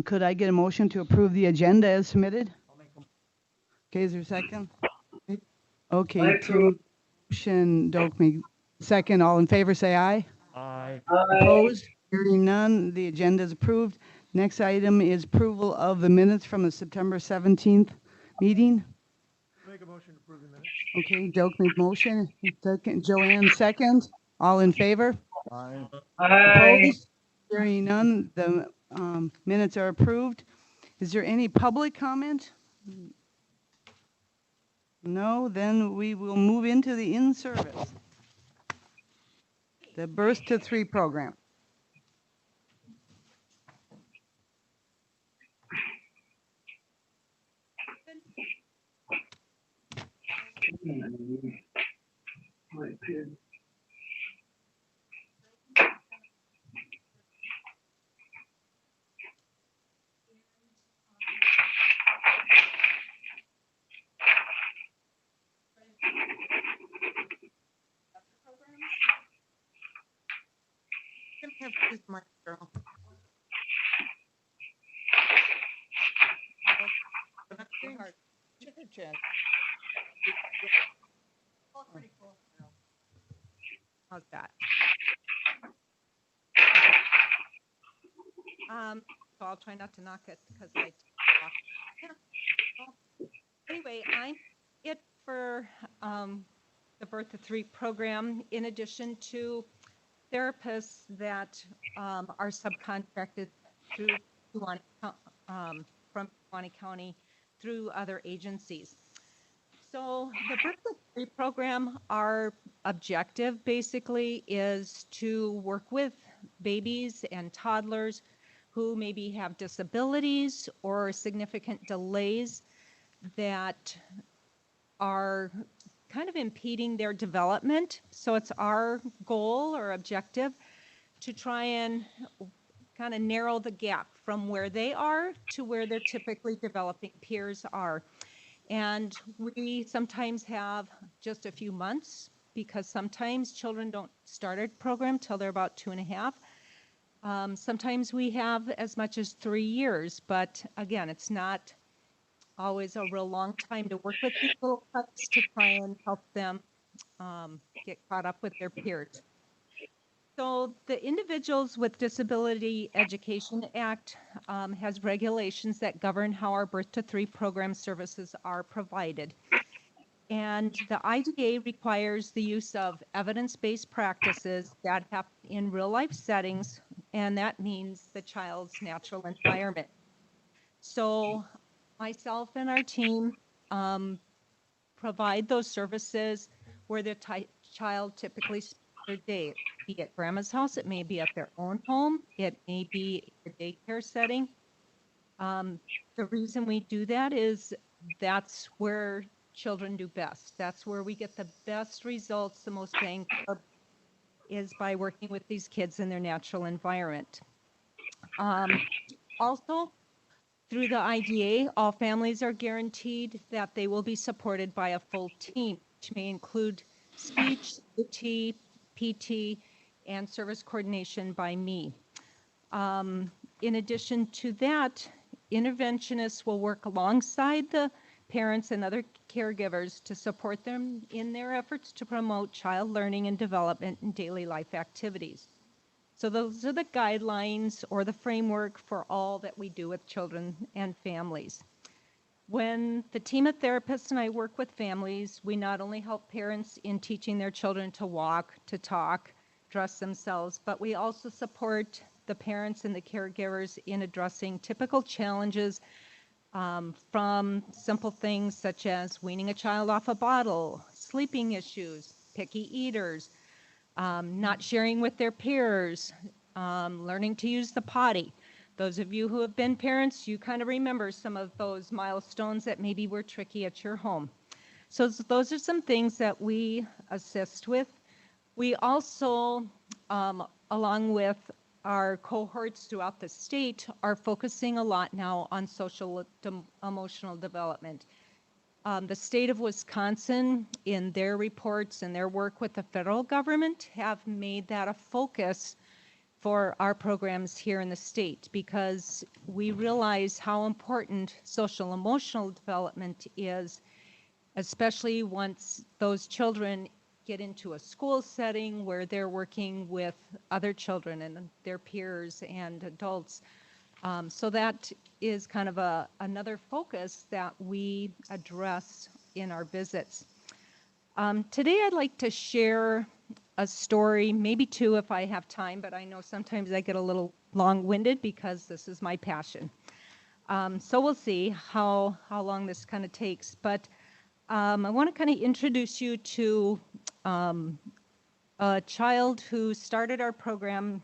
Could I get a motion to approve the agenda as submitted? Okay, is there a second? Okay, Tim, motion, Dokme, second. All in favor, say aye. Aye. Opposed? Hearing none, the agenda is approved. Next item is approval of the minutes from the September 17th meeting. Make a motion to approve the minutes. Okay, Dokme motion, second. Joanne, second. All in favor? Aye. Opposed? Hearing none, the minutes are approved. Is there any public comment? No, then we will move into the in-service. The Birth to Three program. Have this mic, girl. Hard. Chad. Pretty cool. How's that? So I'll try not to knock it because I. Anyway, I'm it for the Birth to Three program. In addition to therapists that are subcontracted through from Kewaunee County through other agencies. So the Birth to Three program, our objective basically is to work with babies and toddlers who maybe have disabilities or significant delays that are kind of impeding their development. So it's our goal or objective to try and kind of narrow the gap from where they are to where their typically developing peers are. And we sometimes have just a few months because sometimes children don't start a program till they're about 2.5. Sometimes we have as much as 3 years, but again, it's not always a real long time to work with these little pups to try and help them get caught up with their peers. So the Individuals with Disability Education Act has regulations that govern how our Birth to Three program services are provided. And the IDA requires the use of evidence-based practices that happen in real-life settings, and that means the child's natural environment. So myself and our team provide those services where the child typically spends their day. Be at grandma's house, it may be at their own home, it may be a daycare setting. The reason we do that is that's where children do best. That's where we get the best results, the most bang for is by working with these kids in their natural environment. Also, through the IDA, all families are guaranteed that they will be supported by a full team, which may include speech, OT, PT, and service coordination by me. In addition to that, interventionists will work alongside the parents and other caregivers to support them in their efforts to promote child learning and development in daily life activities. So those are the guidelines or the framework for all that we do with children and families. When the team of therapists and I work with families, we not only help parents in teaching their children to walk, to talk, dress themselves, but we also support the parents and the caregivers in addressing typical challenges from simple things such as weaning a child off a bottle, sleeping issues, picky eaters, not sharing with their peers, learning to use the potty. Those of you who have been parents, you kind of remember some of those milestones that maybe were tricky at your home. So those are some things that we assist with. We also, along with our cohorts throughout the state, are focusing a lot now on social emotional development. The state of Wisconsin, in their reports and their work with the federal government, have made that a focus for our programs here in the state, because we realize how important social emotional development is, especially once those children get into a school setting where they're working with other children and their peers and adults. So that is kind of another focus that we address in our visits. Today I'd like to share a story, maybe two if I have time, but I know sometimes I get a little long-winded because this is my passion. So we'll see how long this kind of takes. But I want to kind of introduce you to a child who started our program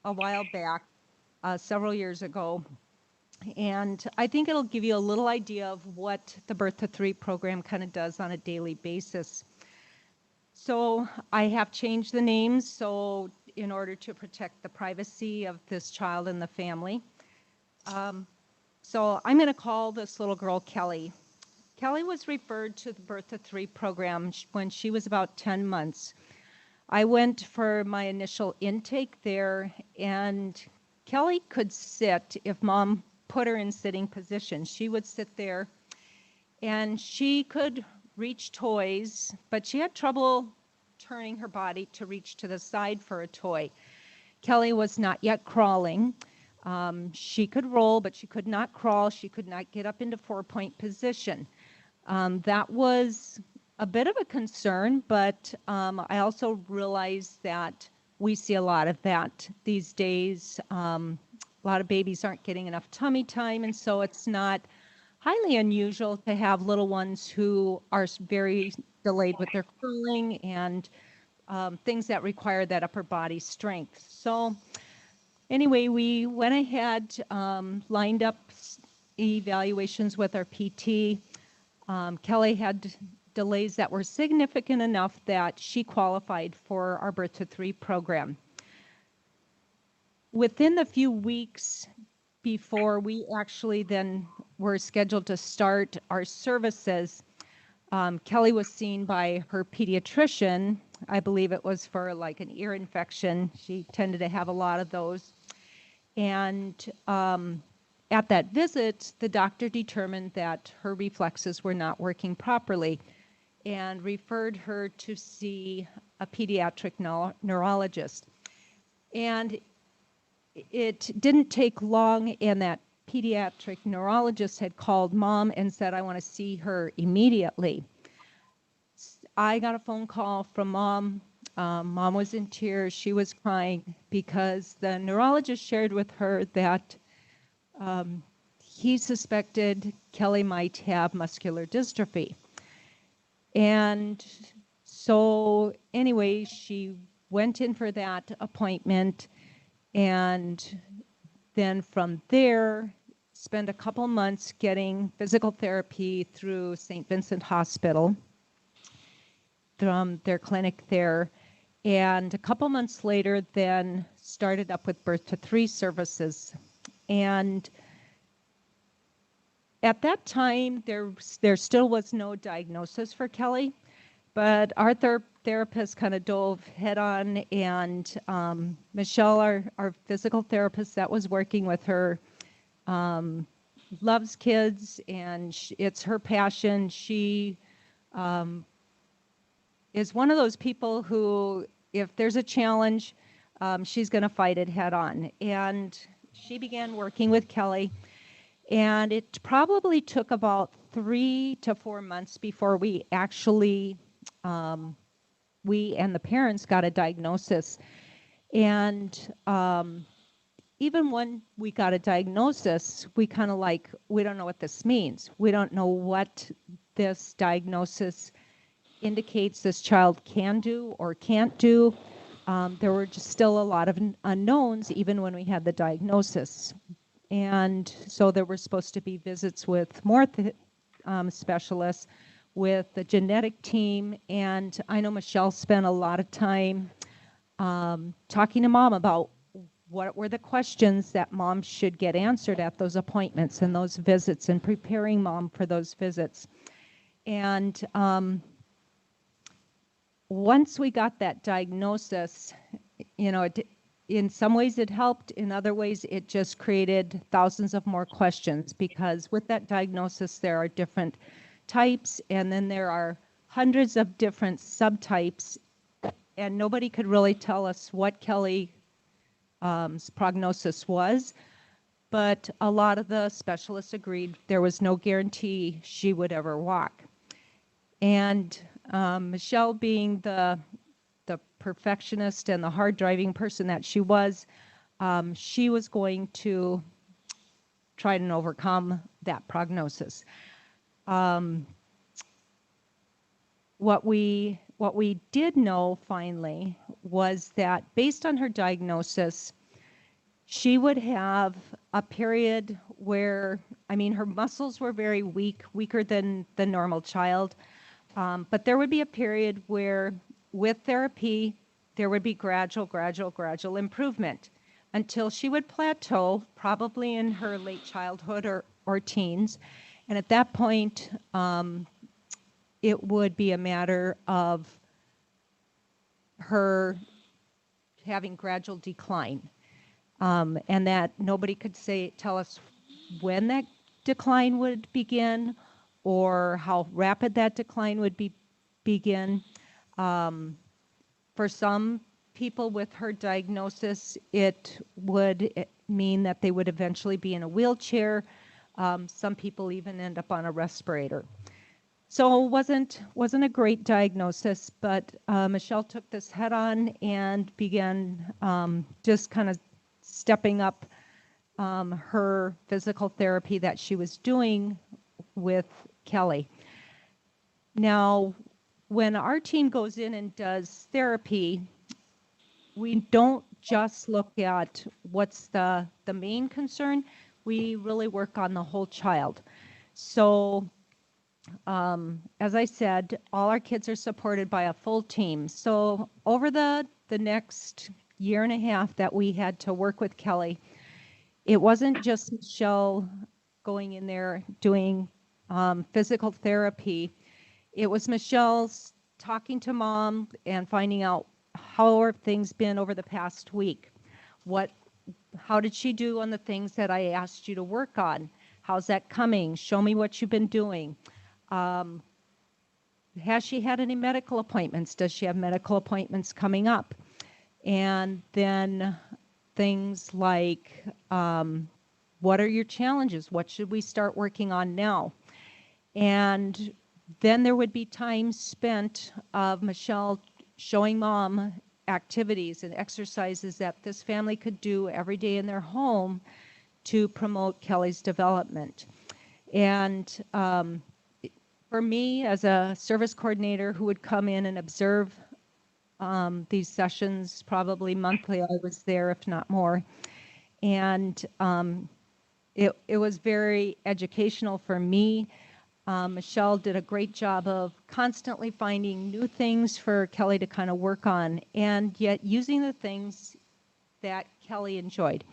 a while back, several years ago. And I think it'll give you a little idea of what the Birth to 3 program kind of does on a daily basis. So I have changed the names so in order to protect the privacy of this child and the family. So I'm going to call this little girl Kelly. Kelly was referred to the Birth to 3 program when she was about 10 months. I went for my initial intake there, and Kelly could sit if mom put her in sitting position. She would sit there, and she could reach toys, but she had trouble turning her body to reach to the side for a toy. Kelly was not yet crawling. She could roll, but she could not crawl. She could not get up into 4-point position. That was a bit of a concern, but I also realized that we see a lot of that these days. A lot of babies aren't getting enough tummy time, and so it's not highly unusual to have little ones who are very delayed with their crawling and things that require that upper body strength. So anyway, we went ahead, lined up evaluations with our PT. Kelly had delays that were significant enough that she qualified for our Birth to 3 program. Within the few weeks before we actually then were scheduled to start our services, Kelly was seen by her pediatrician. I believe it was for like an ear infection. She tended to have a lot of those. And at that visit, the doctor determined that her reflexes were not working properly and referred her to see a pediatric neurologist. And it didn't take long, and that pediatric neurologist had called mom and said, I want to see her immediately. I got a phone call from mom. Mom was in tears. She was crying because the neurologist shared with her that he suspected Kelly might have muscular dystrophy. And so anyway, she went in for that appointment, and then from there, spent a couple months getting physical therapy through St. Vincent Hospital, from their clinic there. And a couple months later, then started up with Birth to 3 services. And at that time, there still was no diagnosis for Kelly, but our therapist kind of dove head on, and Michelle, our physical therapist that was working with her, loves kids, and it's her passion. She is one of those people who, if there's a challenge, she's going to fight it head on. And she began working with Kelly, and it probably took about 3 to 4 months before we actually, we and the parents got a diagnosis. And even when we got a diagnosis, we kind of like, we don't know what this means. We don't know what this diagnosis indicates this child can do or can't do. There were just still a lot of unknowns even when we had the diagnosis. And so there were supposed to be visits with more specialists, with the genetic team. And I know Michelle spent a lot of time talking to mom about what were the questions that mom should get answered at those appointments and those visits, and preparing mom for those visits. And once we got that diagnosis, you know, in some ways it helped, in other ways it just created thousands of more questions, because with that diagnosis there are different types, and then there are hundreds of different subtypes, and nobody could really tell us what Kelly's prognosis was. But a lot of the specialists agreed there was no guarantee she would ever walk. And Michelle, being the perfectionist and the hard driving person that she was going to try and overcome that prognosis. What we did know finally was that based on her diagnosis, she would have a period where, I mean, her muscles were very weak, weaker than the normal child. But there would be a period where, with therapy, there would be gradual improvement until she would plateau, probably in her late childhood or teens. And at that point, it would be a matter of her having gradual decline. And that nobody could tell us when that decline would begin or how rapid that decline would begin. For some people with her diagnosis, it would mean that they would eventually be in a wheelchair. Some people even end up on a respirator. So it wasn't a great diagnosis, but Michelle took this head on and began just kind of stepping up her physical therapy that she was doing with Kelly. Now, when our team goes in and does therapy, we don't just look at what's the main concern. We really work on the whole child. So, as I said, all our kids are supported by a full team. So over the next year and a half that we had to work with Kelly, it wasn't just Michelle going in there doing physical therapy. It was Michelle's talking to mom and finding out how have things been over the past week. How did she do on the things that I asked you to work on? How's that coming? Show me what you've been doing. Has she had any medical appointments? Does she have medical appointments coming up? And then things like, what are your challenges? What should we start working on now? And then there would be time spent of Michelle showing mom activities and exercises that this family could do every day in their home to promote Kelly's development. And for me, as a service coordinator who would come in and observe these sessions probably monthly, I was there, if not more. And it was very educational for me. Michelle did a great job of constantly finding new things for Kelly to kind of work on, and yet using the things that Kelly enjoyed.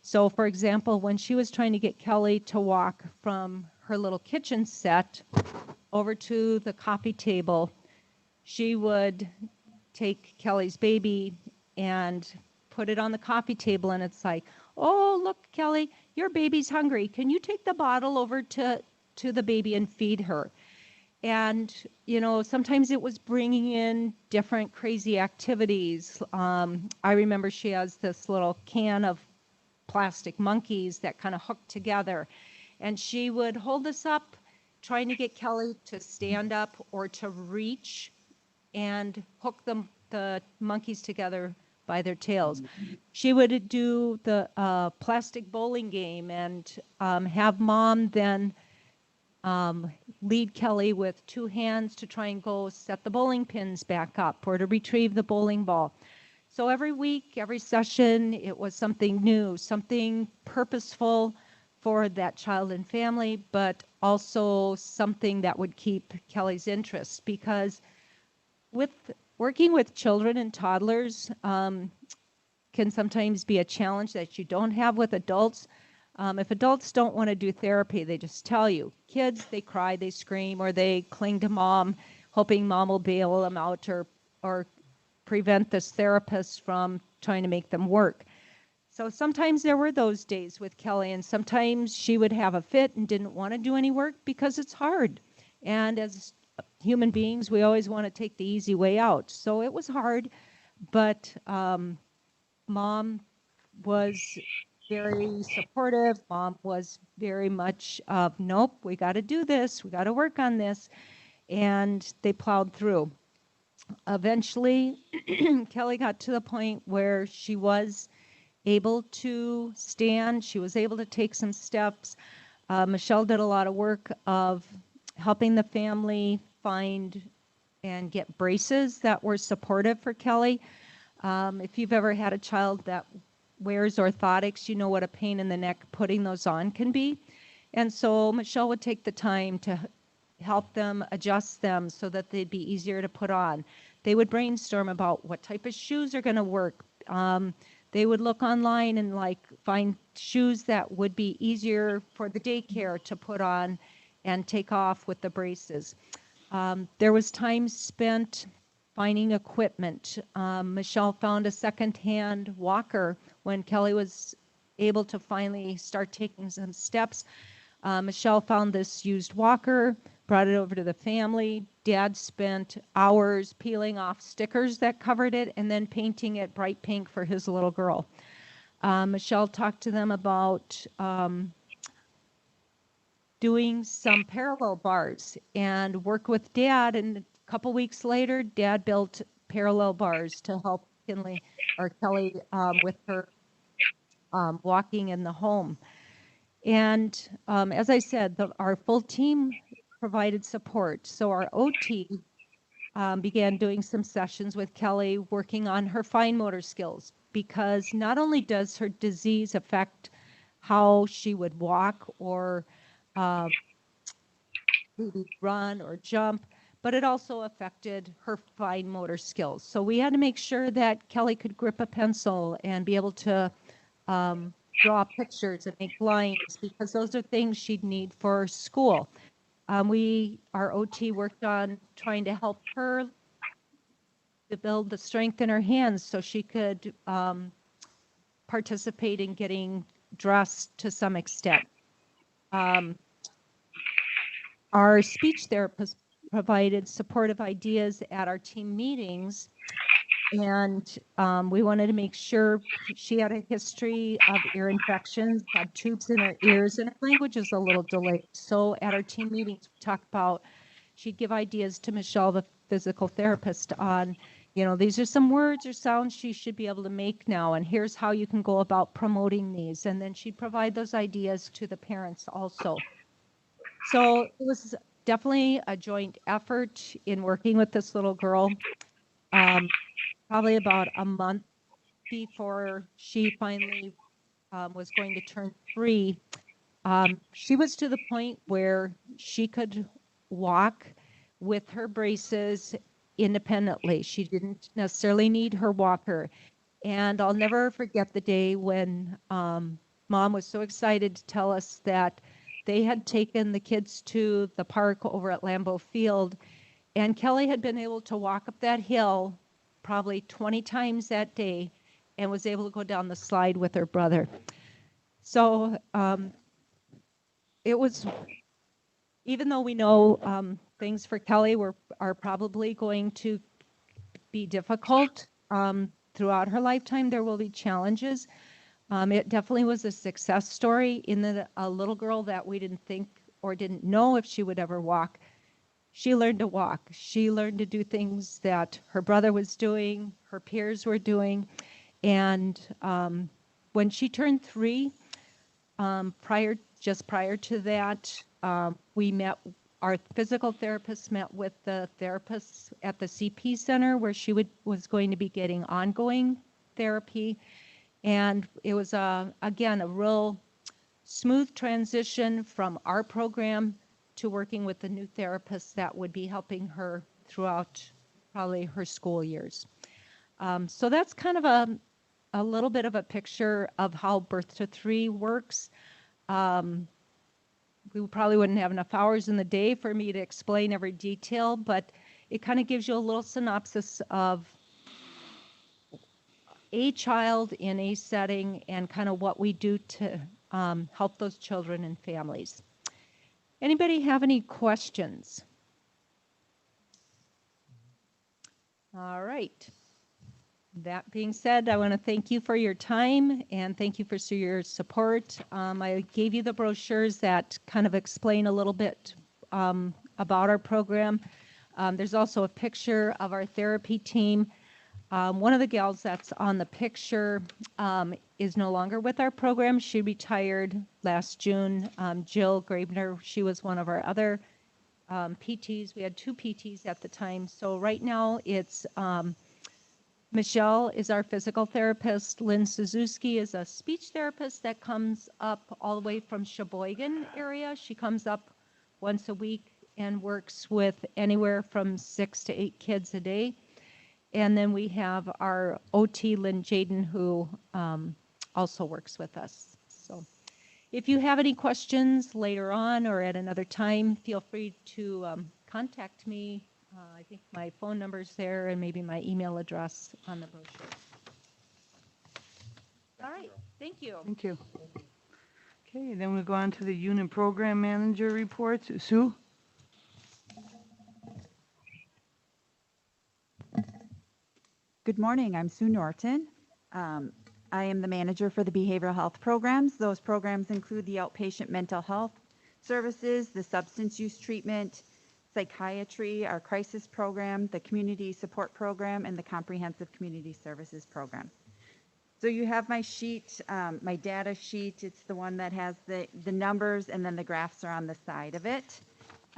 So, for example, when she was trying to get Kelly to walk from her little kitchen set over to the coffee table, she would take Kelly's baby and put it on the coffee table, and it's like, oh, look, Kelly, your baby's hungry. Can you take the bottle over to the baby and feed her? And, you know, sometimes it was bringing in different crazy activities. I remember she has this little can of plastic monkeys that kind of hooked together. And she would hold this up, trying to get Kelly to stand up or to reach and hook the monkeys together by their tails. She would do the plastic bowling game and have mom then lead Kelly with two hands to try and go set the bowling pins back up or to retrieve the bowling ball. So every week, every session, it was something new, something purposeful for that child and family, but also something that would keep Kelly's interest, because with working with children and toddlers can sometimes be a challenge that you don't have with adults. If adults don't want to do therapy, they just tell you. Kids, they cry, they scream, or they cling to mom, hoping mom will bail them out or prevent this therapist from trying to make them work. So sometimes there were those days with Kelly, and sometimes she would have a fit and didn't want to do any work because it's hard. And as human beings, we always want to take the easy way out. So it was hard, but Mom was very supportive. Mom was very much of, nope, we got to do this. We got to work on this. And they plowed through. Eventually, Kelly got to the point where she was able to stand. She was able to take some steps. Michelle did a lot of work of helping the family find and get braces that were supportive for Kelly. If you've ever had a child that wears orthotics, you know what a pain in the neck putting those on can be. And so Michelle would take the time to help them adjust them so that they'd be easier to put on. They would brainstorm about what type of shoes are going to work. They would look online and find shoes that would be easier for the daycare to put on and take off with the braces. There was time spent finding equipment. Michelle found a secondhand walker when Kelly was able to finally start taking some steps. Michelle found this used walker, brought it over to the family. Dad spent hours peeling off stickers that covered it and then painting it bright pink for his little girl. Michelle talked to them about doing some parallel bars and work with Dad. And a couple weeks later, Dad built parallel bars to help Kelly with her walking in the home. And as I said, our full team provided support. So our OT began doing some sessions with Kelly, working on her fine motor skills, because not only does her disease affect how she would walk or maybe run or jump, but it also affected her fine motor skills. So we had to make sure that Kelly could grip a pencil and be able to draw pictures and make lines, because those are things she'd need for school. Our OT worked on trying to help her to build the strength in her hands so she could participate in getting dressed to some extent. Our speech therapist provided supportive ideas at our team meetings, and we wanted to make sure she had a history of ear infections, had tubes in her ears, and her language is a little delayed. So at our team meetings, we talked about, she'd give ideas to Michelle, the physical therapist, on, these are some words or sounds she should be able to make now, and here's how you can go about promoting these. And then she'd provide those ideas to the parents also. So it was definitely a joint effort in working with this little girl. Probably about a month before she finally was going to turn 3, she was to the point where she could walk with her braces independently. She didn't necessarily need her walker. And I'll never forget the day when Mom was so excited to tell us that they had taken the kids to the park over at Lambeau Field, and Kelly had been able to walk up that hill probably 20 times that day and was able to go down the slide with her brother. So it was, even though we know things for Kelly are probably going to be difficult throughout her lifetime, there will be challenges. It definitely was a success story in that a little girl that we didn't think or didn't know if she would ever walk, she learned to walk. She learned to do things that her brother was doing, her peers were doing. And when she turned 3, just prior to that, our physical therapist met with the therapists at the CP Center, where she was going to be getting ongoing therapy. And it was, again, a real smooth transition from our program to working with the new therapist that would be helping her throughout probably her school years. So that's kind of a little bit of a picture of how Birth to 3 works. We probably wouldn't have enough hours in the day for me to explain every detail, but it kind of gives you a little synopsis of a child in a setting and kind of what we do to help those children and families. Anybody have any questions? All right. That being said, I want to thank you for your time and thank you for your support. I gave you the brochures that kind of explain a little bit about our program. There's also a picture of our therapy team. One of the gals that's on the picture is no longer with our program. She retired last June. Jill Grabner, she was one of our other PTs. We had 2 PTs at the time. So right now it's Michelle is our physical therapist. Lynn Suzuki is a speech therapist that comes up all the way from Sheboygan area. She comes up once a week and works with anywhere from 6 to 8 kids a day. And then we have our OT, Lynn Jaden, who also works with us. So if you have any questions later on or at another time, feel free to contact me. I think my phone number's there and maybe my email address on the brochure. All right, thank you. Thank you. Okay, then we'll go on to the unit program manager reports. Sue? Good morning, I'm Sue Norton. I am the manager for the behavioral health programs. Those programs include the outpatient mental health services, the substance use treatment, psychiatry, our crisis program, the community support program, and the comprehensive community services program. So you have my sheet, my data sheet. It's the one that has the numbers and then the graphs are on the side of it.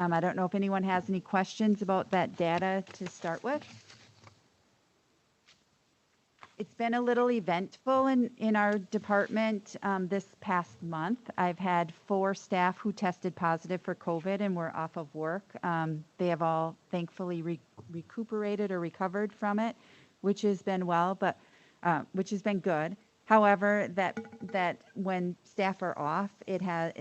I don't know if anyone has any questions about that data to start with. It's been a little eventful in our department this past month. I've had 4 staff who tested positive for COVID and were off of work. They have all thankfully recuperated or recovered from it, which has been which has been good. However, that when staff are off, it has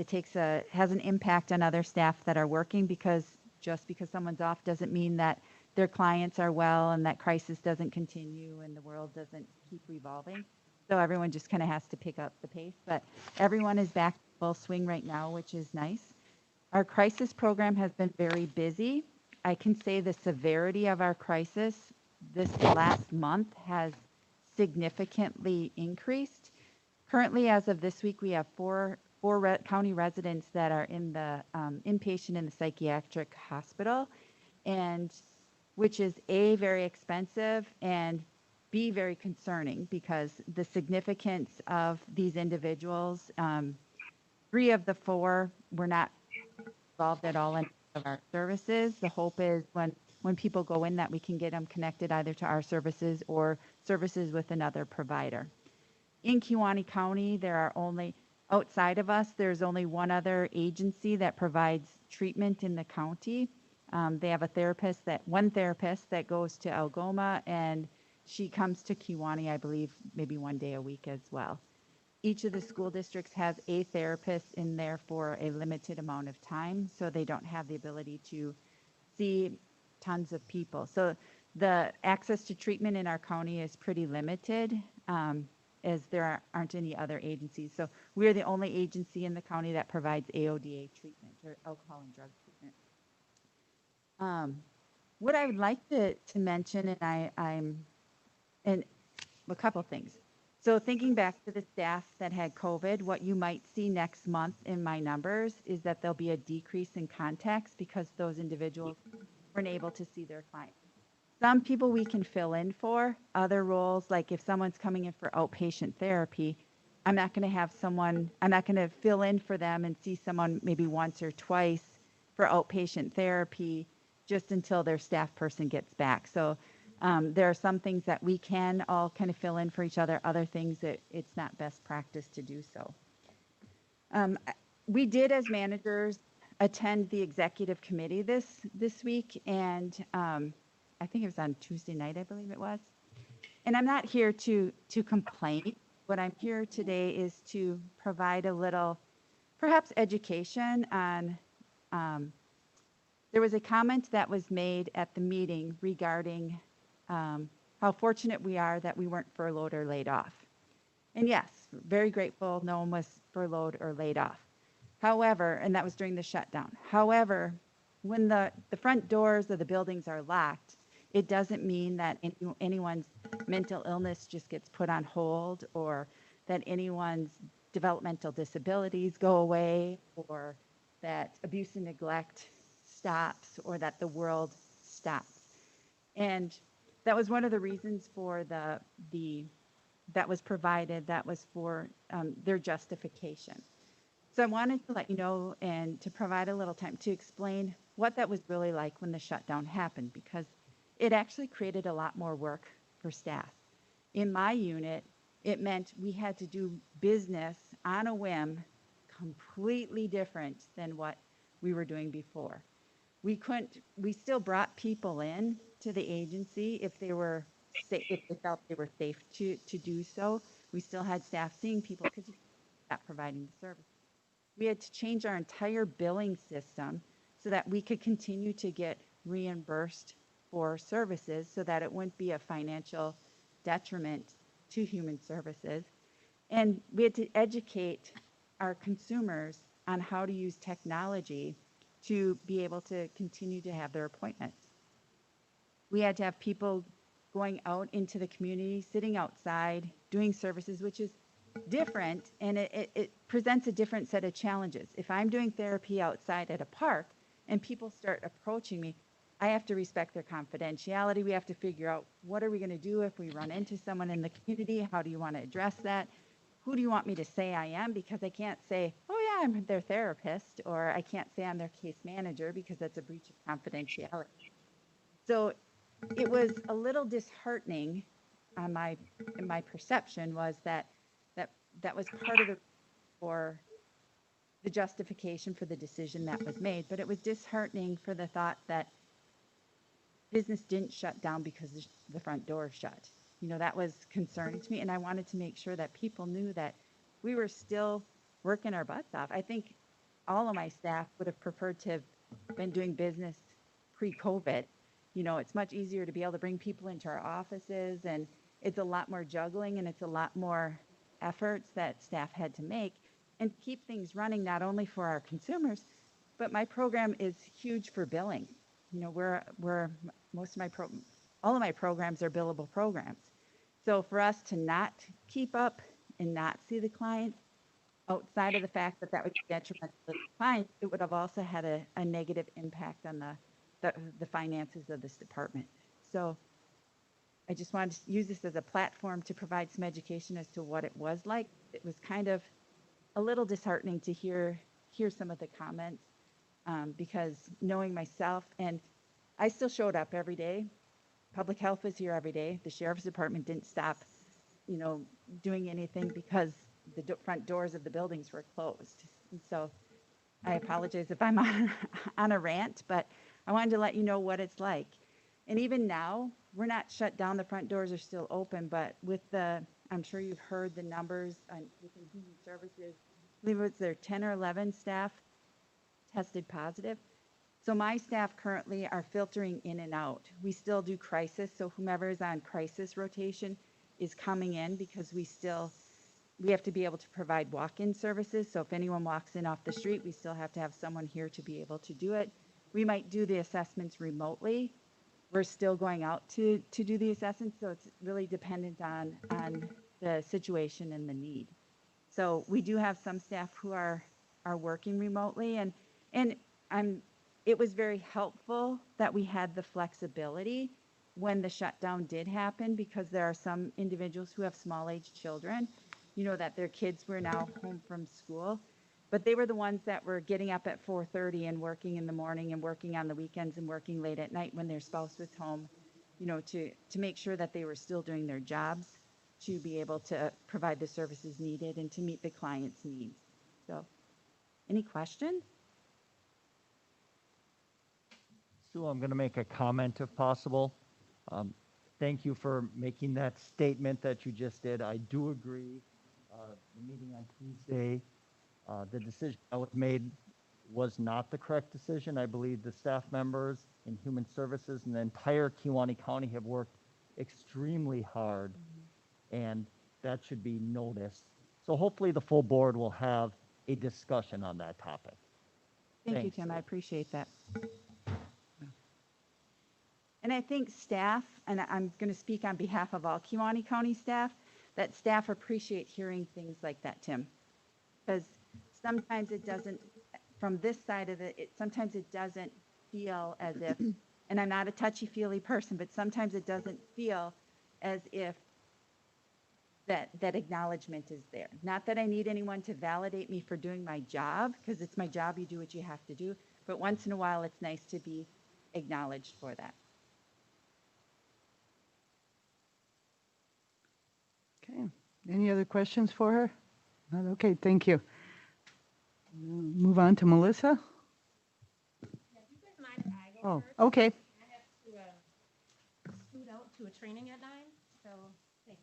an impact on other staff that are working, because just because someone's off doesn't mean that their clients are well and that crisis doesn't continue and the world doesn't keep revolving. So everyone just kind of has to pick up the pace. But everyone is back full swing right now, which is nice. Our crisis program has been very busy. I can say the severity of our crisis this last month has significantly increased. Currently, as of this week, we have four county residents that are in the inpatient in the psychiatric hospital, and which is A, very expensive, and B, very concerning, because the significance of these individuals, 3 of the 4 were not involved at all in of our services. The hope is when people go in that we can get them connected either to our services or services with another provider. In Kewaunee County, outside of us, there's only one other agency that provides treatment in the county. They have one therapist that goes to Algoma, and she comes to Kewaunee, I believe, maybe 1 day a week as well. Each of the school districts has a therapist in there for a limited amount of time, so they don't have the ability to see tons of people. So the access to treatment in our county is pretty limited, as there aren't any other agencies. So we're the only agency in the county that provides AODA treatment, or alcohol and drug treatment. What I would like to mention, and a couple things. So thinking back to the staff that had COVID, what you might see next month in my numbers is that there'll be a decrease in contacts because those individuals weren't able to see their clients. Some people we can fill in for. Other roles, like if someone's coming in for outpatient therapy, I'm not going to fill in for them and see someone maybe once or twice for outpatient therapy just until their staff person gets back. So there are some things that we can all kind of fill in for each other, other things that it's not best practice to do so. We did, as managers, attend the executive committee this week, and I think it was on Tuesday night, I believe it was. And I'm not here to complain. What I'm here today is to provide a little, perhaps, education on, there was a comment that was made at the meeting regarding, how fortunate we are that we weren't furloughed or laid off. And yes, very grateful no one was furloughed or laid off. However, and that was during the shutdown. However, when the front doors of the buildings are locked, it doesn't mean that anyone's mental illness just gets put on hold, or that anyone's developmental disabilities go away, or that abuse and neglect stops, or that the world stops. And that was one of the reasons for the that was provided, that was for their justification. So I wanted to let you know and to provide a little time to explain what that was really like when the shutdown happened, because it actually created a lot more work for staff. In my unit, it meant we had to do business on a whim completely different than what we were doing before. We still brought people in to the agency if they felt they were safe to do so. We still had staff seeing people because you stopped providing the service. We had to change our entire billing system so that we could continue to get reimbursed for services, so that it wouldn't be a financial detriment to human services. And we had to educate our consumers on how to use technology to be able to continue to have their appointments. We had to have people going out into the community, sitting outside, doing services, which is different, and it presents a different set of challenges. If I'm doing therapy outside at a park and people start approaching me, I have to respect their confidentiality. We have to figure out, what are we going to do if we run into someone in the community? How do you want to address that? Who do you want me to say I am? Because I can't say, oh yeah, I'm their therapist, or I can't say I'm their case manager, because that's a breach of confidentiality. So it was a little disheartening in my perception, was that was part of the justification for the decision that was made. But it was disheartening for the thought that business didn't shut down because the front door shut. That was concerning to me, and I wanted to make sure that people knew that we were still working our butts off. I think all of my staff would have preferred to have been doing business pre-COVID. It's much easier to be able to bring people into our offices, and it's a lot more juggling, and it's a lot more efforts that staff had to make and keep things running, not only for our consumers, but my program is huge for billing. All of my programs are billable programs. So for us to not keep up and not see the clients, outside of the fact that that would be detrimental to the client, it would have also had a negative impact on the finances of this department. So I just wanted to use this as a platform to provide some education as to what it was like. It was kind of a little disheartening to hear some of the comments, because knowing myself, and I still showed up every day. Public health was here every day. The sheriff's department didn't stop, doing anything because the front doors of the buildings were closed. And so I apologize if I'm on a rant, but I wanted to let you know what it's like. And even now, we're not shut down. The front doors are still open, but I'm sure you've heard the numbers within human services. I believe it was there 10 or 11 staff tested positive. So my staff currently are filtering in and out. We still do crisis, so whomever is on crisis rotation is coming in, because we have to be able to provide walk-in services. So if anyone walks in off the street, we still have to have someone here to be able to do it. We might do the assessments remotely. We're still going out to do the assessments, so it's really dependent on the situation and the need. So we do have some staff who are working remotely, and it was very helpful that we had the flexibility when the shutdown did happen, because there are some individuals who have small-age children, that their kids were now home from school, but they were the ones that were getting up at 4:30 and working in the morning and working on the weekends and working late at night when their spouse was home, to make sure that they were still doing their jobs, to be able to provide the services needed and to meet the client's needs. So, any questions? Sue, I'm going to make a comment if possible. Thank you for making that statement that you just did. I do agree. The meeting on Tuesday, the decision that was made was not the correct decision. I believe the staff members in human services and the entire Kewaunee County have worked extremely hard, and that should be noticed. So hopefully the full board will have a discussion on that topic. Thank you, Thanks. Tim. I appreciate that. And I think staff, and I'm going to speak on behalf of all Kewaunee County staff, that staff appreciate hearing things like that, Tim. Because sometimes it doesn't, from this side of it, sometimes it doesn't feel as if, and I'm not a touchy-feely person, but sometimes it doesn't feel as if that acknowledgement is there. Not that I need anyone to validate me for doing my job, because it's my job, you do what you have to do, but once in a while it's nice to be acknowledged for that. Okay. Any other questions for her? Not okay. Thank you. Move on to Melissa. Yeah, if you guys mind if I go Oh, first? okay. I have to scoot out to a training at 9, so thanks.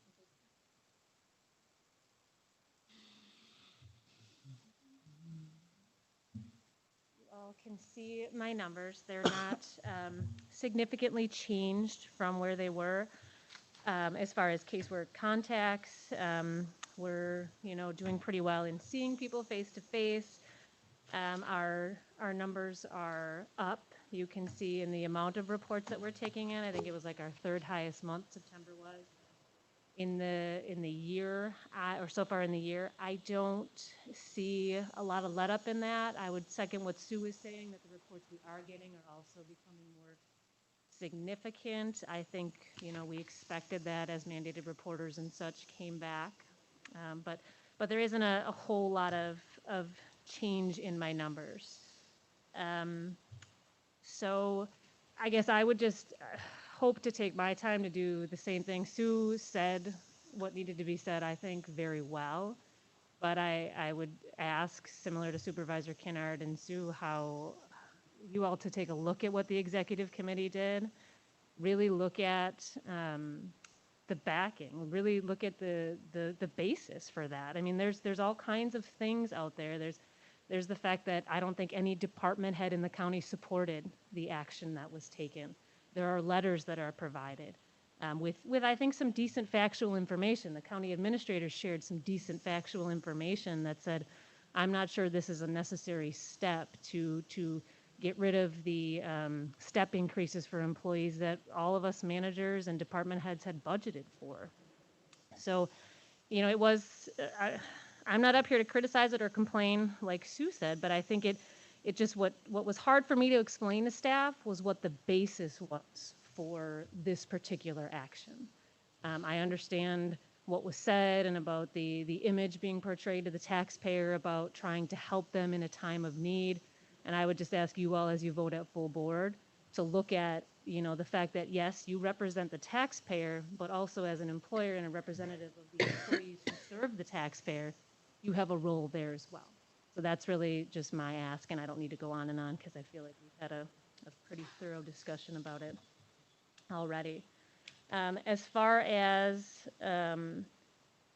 You all can see my numbers. They're not significantly changed from where they were. As far as casework contacts, we're doing pretty well in seeing people face to face. Our numbers are up. You can see in the amount of reports that we're taking in. I think it was like our third highest month. September was in the year, or so far in the year. I don't see a lot of let up in that. I would second what Sue was saying, that the reports we are getting are also becoming more significant. I think we expected that as mandated reporters and such came back, but there isn't a whole lot of change in my numbers. So I guess I would just hope to take my time to do the same thing. Sue said what needed to be said, I think, very well. But I would ask, similar to Supervisor Kinnard and Sue, how you all to take a look at what the executive committee did, really look at the backing, really look at the basis for that. I mean, there's all kinds of things out there. There's the fact that I don't think any department head in the county supported the action that was taken. There are letters that are provided with I think some decent factual information. The county administrators shared some decent factual information that said, I'm not sure this is a necessary step to get rid of the step increases for employees that all of us managers and department heads had budgeted for. So, it was, I'm not up here to criticize it or complain like Sue said, but I think it just, what was hard for me to explain to staff was what the basis was for this particular action. I understand what was said and about the image being portrayed to the taxpayer about trying to help them in a time of need. And I would just ask you all, as you vote at full board, to look at, the fact that, yes, you represent the taxpayer, but also as an employer and a representative of the employees who serve the taxpayer, you have a role there as well. So that's really just my ask, and I don't need to go on and on because I feel like we've had a pretty thorough discussion about it already. As far as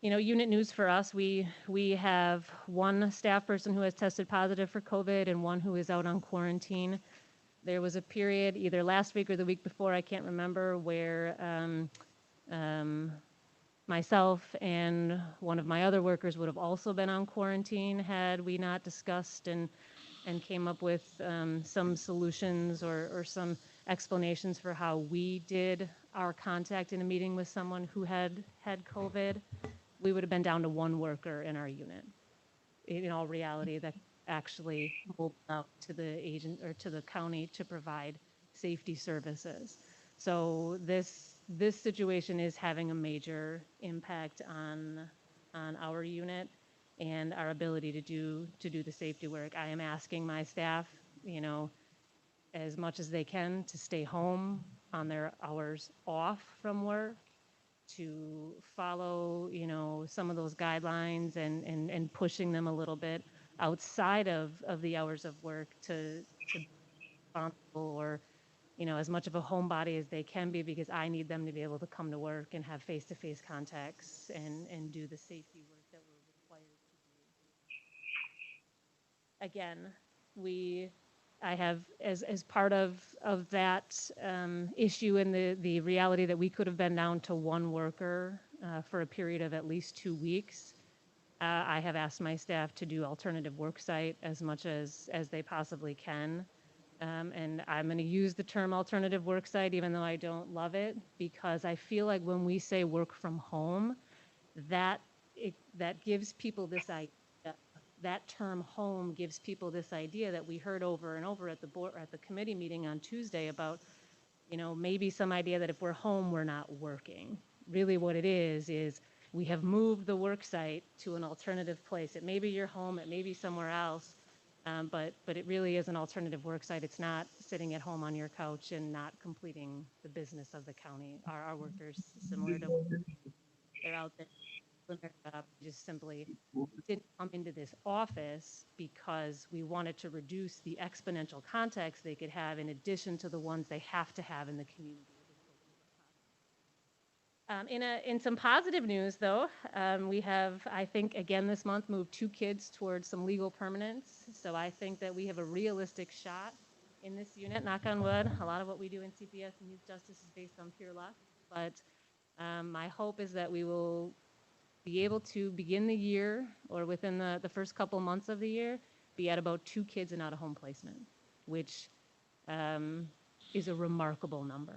unit news for us, we have one staff person who has tested positive for COVID and one who is out on quarantine. There was a period, either last week or the week before, I can't remember, where myself and one of my other workers would have also been on quarantine had we not discussed and came up with some solutions or some explanations for how we did our contact in a meeting with someone who had COVID. We would have been down to one worker in our unit. In all reality, that actually moved out to the agent or to the county to provide safety services. So this situation is having a major impact on our unit and our ability to do the safety work. I am asking my staff, as much as they can, to stay home on their hours off from work, to follow, some of those guidelines and pushing them a little bit outside of the hours of work to be responsible or, as much of a homebody as they can be, because I need them to be able to come to work and have face-to-face contacts and do the safety work that we're required to do. Again, we I have, as part of that issue and the reality that we could have been down to one worker for a period of at least 2 weeks, I have asked my staff to do alternative work site as much as they possibly can. And I'm going to use the term alternative work site, even though I don't love it, because I feel like when we say work from home, that gives people this idea. That term home gives people this idea that we heard over and over at the board, at the committee meeting on Tuesday about, maybe some idea that if we're home, we're not working. Really what it is we have moved the work site to an alternative place. It may be your home, it may be somewhere else, but it really is an alternative work site. It's not sitting at home on your couch and not completing the business of the county. Our workers, similar to they're out there doing their job, just simply didn't come into this office because we wanted to reduce the exponential contacts they could have in addition to the ones they have to have in the community. In some positive news, though, we have, I think, again this month, moved 2 kids towards some legal permanence. So I think that we have a realistic shot in this unit, knock on wood. A lot of what we do in CPS and youth justice is based on pure luck. But my hope is that we will be able to begin the year, or within the first couple months of the year, be at about 2 kids in out-of-home placement, which is a remarkable number.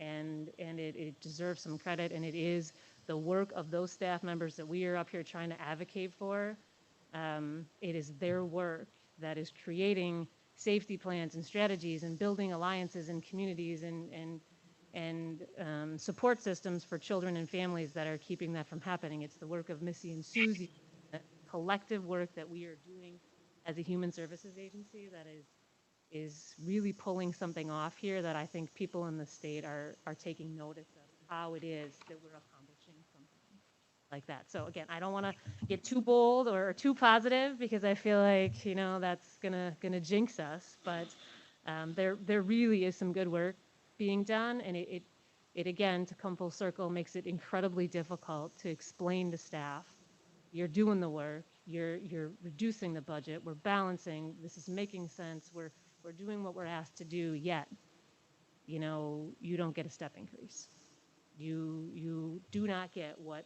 And it deserves some credit, and it is the work of those staff members that we are up here trying to advocate for. It is their work that is creating safety plans and strategies and building alliances and communities and support systems for children and families that are keeping that from happening. It's the work of Missy and Susie, the collective work that we are doing as a human services agency that is really pulling something off here that I think people in the state are taking notice of how it is that we're accomplishing something like that. So again, I don't want to get too bold or too positive because I feel like, that's gonna jinx us, but there really is some good work being done, and it again, to come full circle, makes it incredibly difficult to explain to staff, you're doing the work, you're reducing the budget, we're balancing, this is making sense, we're doing what we're asked to do, yet, you don't get a step increase. You do not get what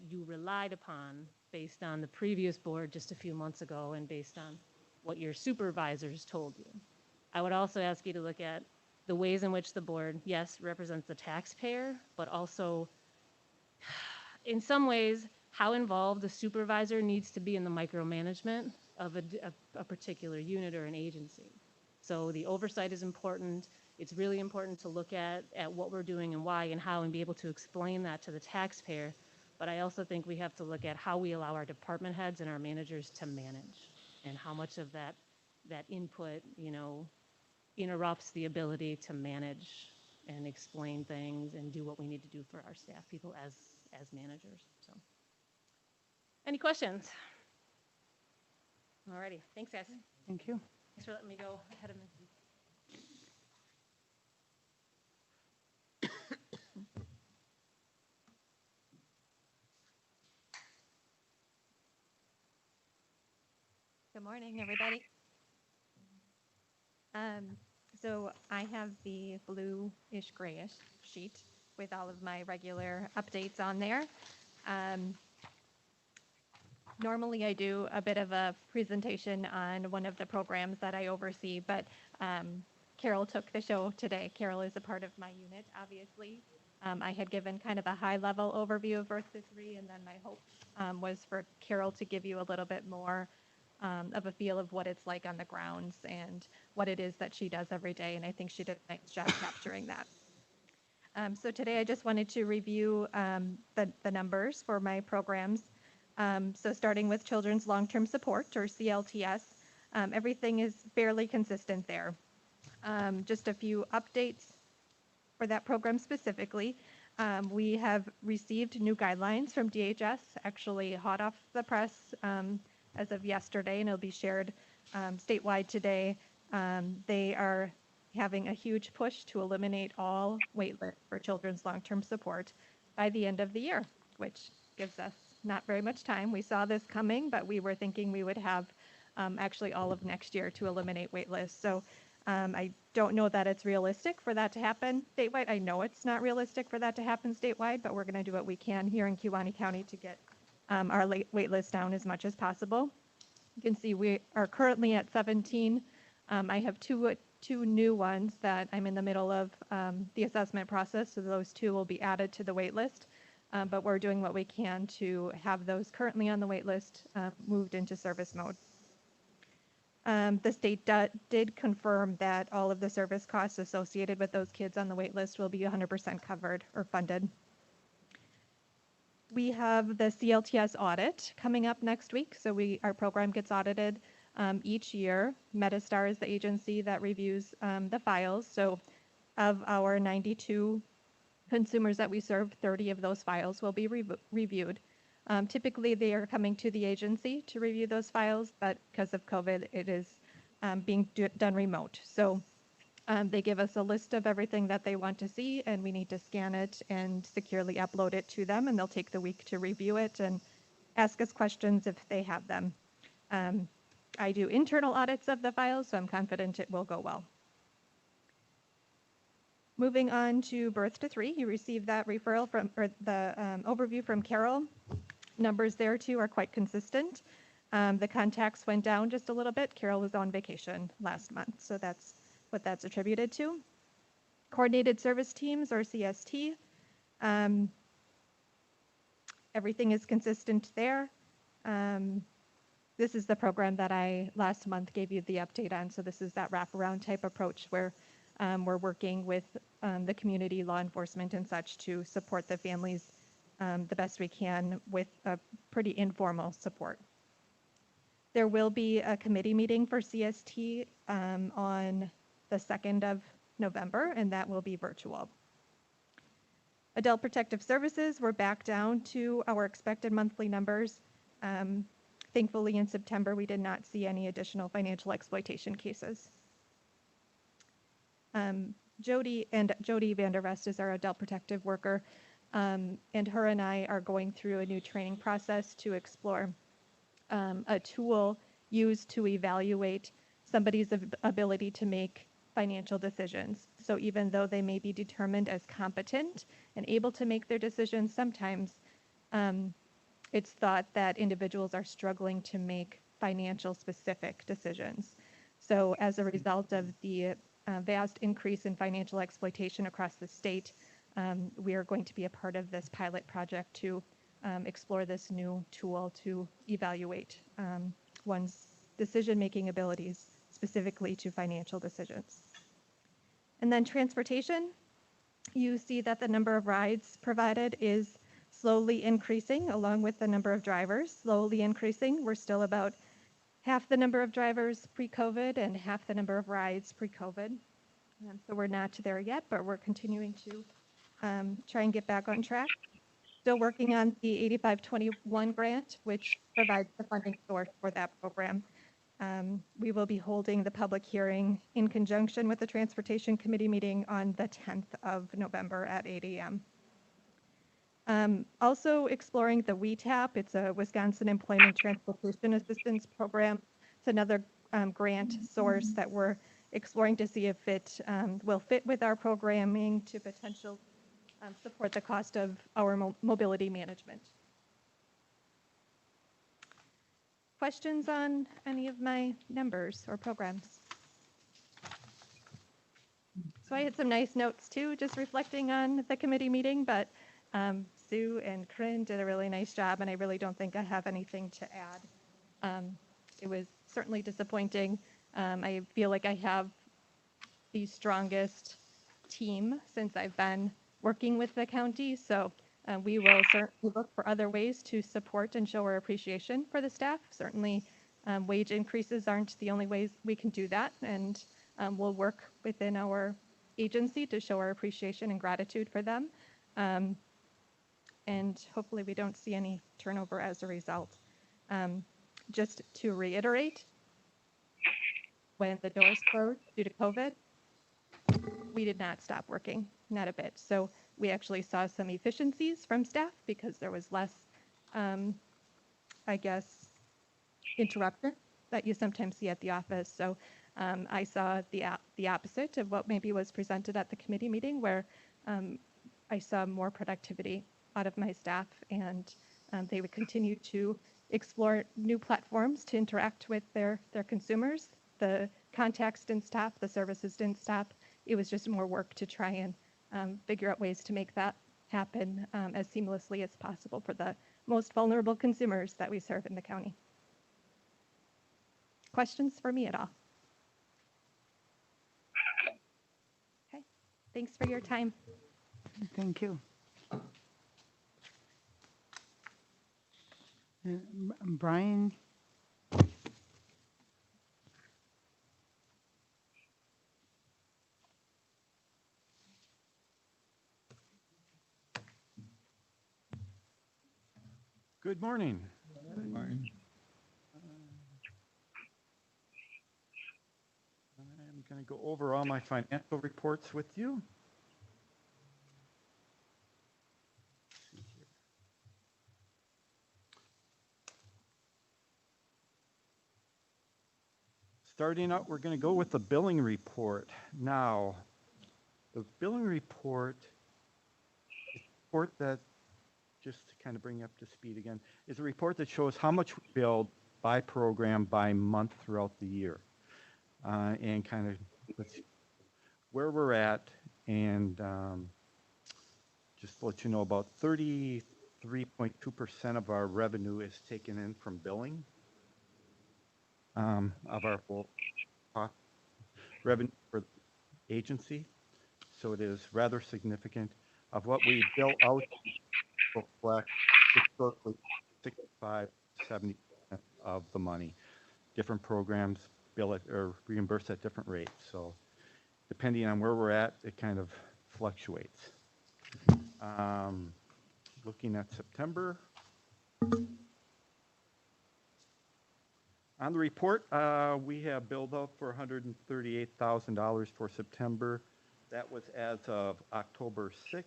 you relied upon based on the previous board just a few months ago and based on what your supervisors told you. I would also ask you to look at the ways in which the board, yes, represents the taxpayer, but also, in some ways, how involved the supervisor needs to be in the micromanagement of a particular unit or an agency. So the oversight is important. It's really important to look at what we're doing and why and how and be able to explain that to the taxpayer. But I also think we have to look at how we allow our department heads and our managers to manage and how much of that input, interrupts the ability to manage and explain things and do what we need to do for our staff people as managers. So, any questions? Alrighty, thanks guys. Thank you. Thanks for letting me go ahead of Missy. Good morning, everybody. So I have the bluish grayish sheet with all of my regular updates on there. Normally I do a bit of a presentation on one of the programs that I oversee, but Carol took the show today. Carol is a part of my unit, obviously. I had given kind of a high-level overview of Birth to 3, and then my hope was for Carol to give you a little bit more of a feel of what it's like on the grounds and what it is that she does every day, and I think she did a nice job capturing that. So today I just wanted to review the numbers for my programs. So starting with Children's Long-Term Support, or CLTS, everything is fairly consistent there. Just a few updates for that program specifically. We have received new guidelines from DHS, actually hot off the press as of yesterday, and it'll be shared statewide today. They are having a huge push to eliminate all waitlist for children's long-term support by the end of the year, which gives us not very much time. We saw this coming, but we were thinking we would have actually all of next year to eliminate wait lists. So I don't know that it's realistic for that to happen statewide. I know it's not realistic for that to happen statewide, but we're going to do what we can here in Kewaunee County to get our wait list down as much as possible. You can see we are currently at 17. I have two new ones that I'm in the middle of the assessment process, so those two will be added to the wait list. But we're doing what we can to have those currently on the wait list moved into service mode. The state did confirm that all of the service costs associated with those kids on the wait list will be 100% covered or funded. We have the CLTS audit coming up next week. So our program gets audited each year. Metastar is the agency that reviews the files. So of our 92 consumers that we serve, 30 of those files will be reviewed. Typically, they are coming to the agency to review those files, but because of COVID, it is being done remote. So they give us a list of everything that they want to see, and we need to scan it and securely upload it to them, and they'll take the week to review it and ask us questions if they have them. I do internal audits of the files, so I'm confident it will go well. Moving on to birth to 3, you received that referral from, or the overview from Carol. Numbers there too are quite consistent. The contacts went down just a little bit. Carol was on vacation last month, so that's what that's attributed to. Coordinated Service Teams, or CST. Everything is consistent there. This is the program that I last month gave you the update on. So this is that wraparound type approach where we're working with the community, law enforcement and such to support the families the best we can with a pretty informal support. There will be a committee meeting for CST on the 2nd of November, and that will be virtual. Adult Protective Services, we're back down to our expected monthly numbers. Thankfully, in September, we did not see any additional financial exploitation cases. Jody Vandervest is our adult protective worker, and her and I are going through a new training process to explore a tool used to evaluate somebody's ability to make financial decisions. So even though they may be determined as competent and able to make their decisions, sometimes it's thought that individuals are struggling to make financial specific decisions. So as a result of the vast increase in financial exploitation across the state, we are going to be a part of this pilot project to explore this new tool to evaluate one's decision-making abilities specifically to financial decisions. And then transportation, you see that the number of rides provided is slowly increasing along with the number of drivers, slowly increasing. We're still about half the number of drivers pre-COVID and half the number of rides pre-COVID. So we're not there yet, but we're continuing to try and get back on track. Still working on the 8521 grant, which provides the funding source for that program. We will be holding the public hearing in conjunction with the Transportation Committee meeting on the 10th of November at 8 a.m. Also exploring the WETAP. It's a Wisconsin Employment Transportation Assistance Program. It's another grant source that we're exploring to see if it will fit with our programming to potentially support the cost of our mobility management. Questions on any of my numbers or programs? So I had some nice notes too, just reflecting on the committee meeting, but Sue and Corinne did a really nice job, and I really don't think I have anything to add. It was certainly disappointing. I feel like I have the strongest team since I've been working with the county, so we will certainly look for other ways to support and show our appreciation for the staff. Certainly, wage increases aren't the only ways we can do that, and we'll work within our agency to show our appreciation and gratitude for them. And hopefully we don't see any turnover as a result. Just to reiterate, when the doors closed due to COVID, we did not stop working, not a bit. So we actually saw some efficiencies from staff because there was less, I guess, interruption that you sometimes see at the office. So I saw the opposite of what maybe was presented at the committee meeting, where I saw more productivity out of my staff, and they would continue to explore new platforms to interact with their consumers. The contacts didn't stop, the services didn't stop. It was just more work to try and figure out ways to make that happen as seamlessly as possible for the most vulnerable consumers that we serve in the county. Questions for me at all? Okay, thanks for your time. Thank you. Brian? Good morning. I'm going to go over all my financial reports with you. Starting out, we're going to go with the billing report. Now, the billing report, that, just to kind of bring you up to speed again, is a report that shows how much we billed by program, by month throughout the year. And kind of where we're at, and just to let you know, about 33.2% of our revenue is taken in from billing of our whole revenue for the agency. So it is rather significant. Of what we bill out, we'll collect historically 65, 70% of the money. Different programs bill it or reimburse at different rates. So depending on where we're at, it kind of fluctuates. Looking at September. On the report, we have billed out for $138,000 for September. That was as of October 6th.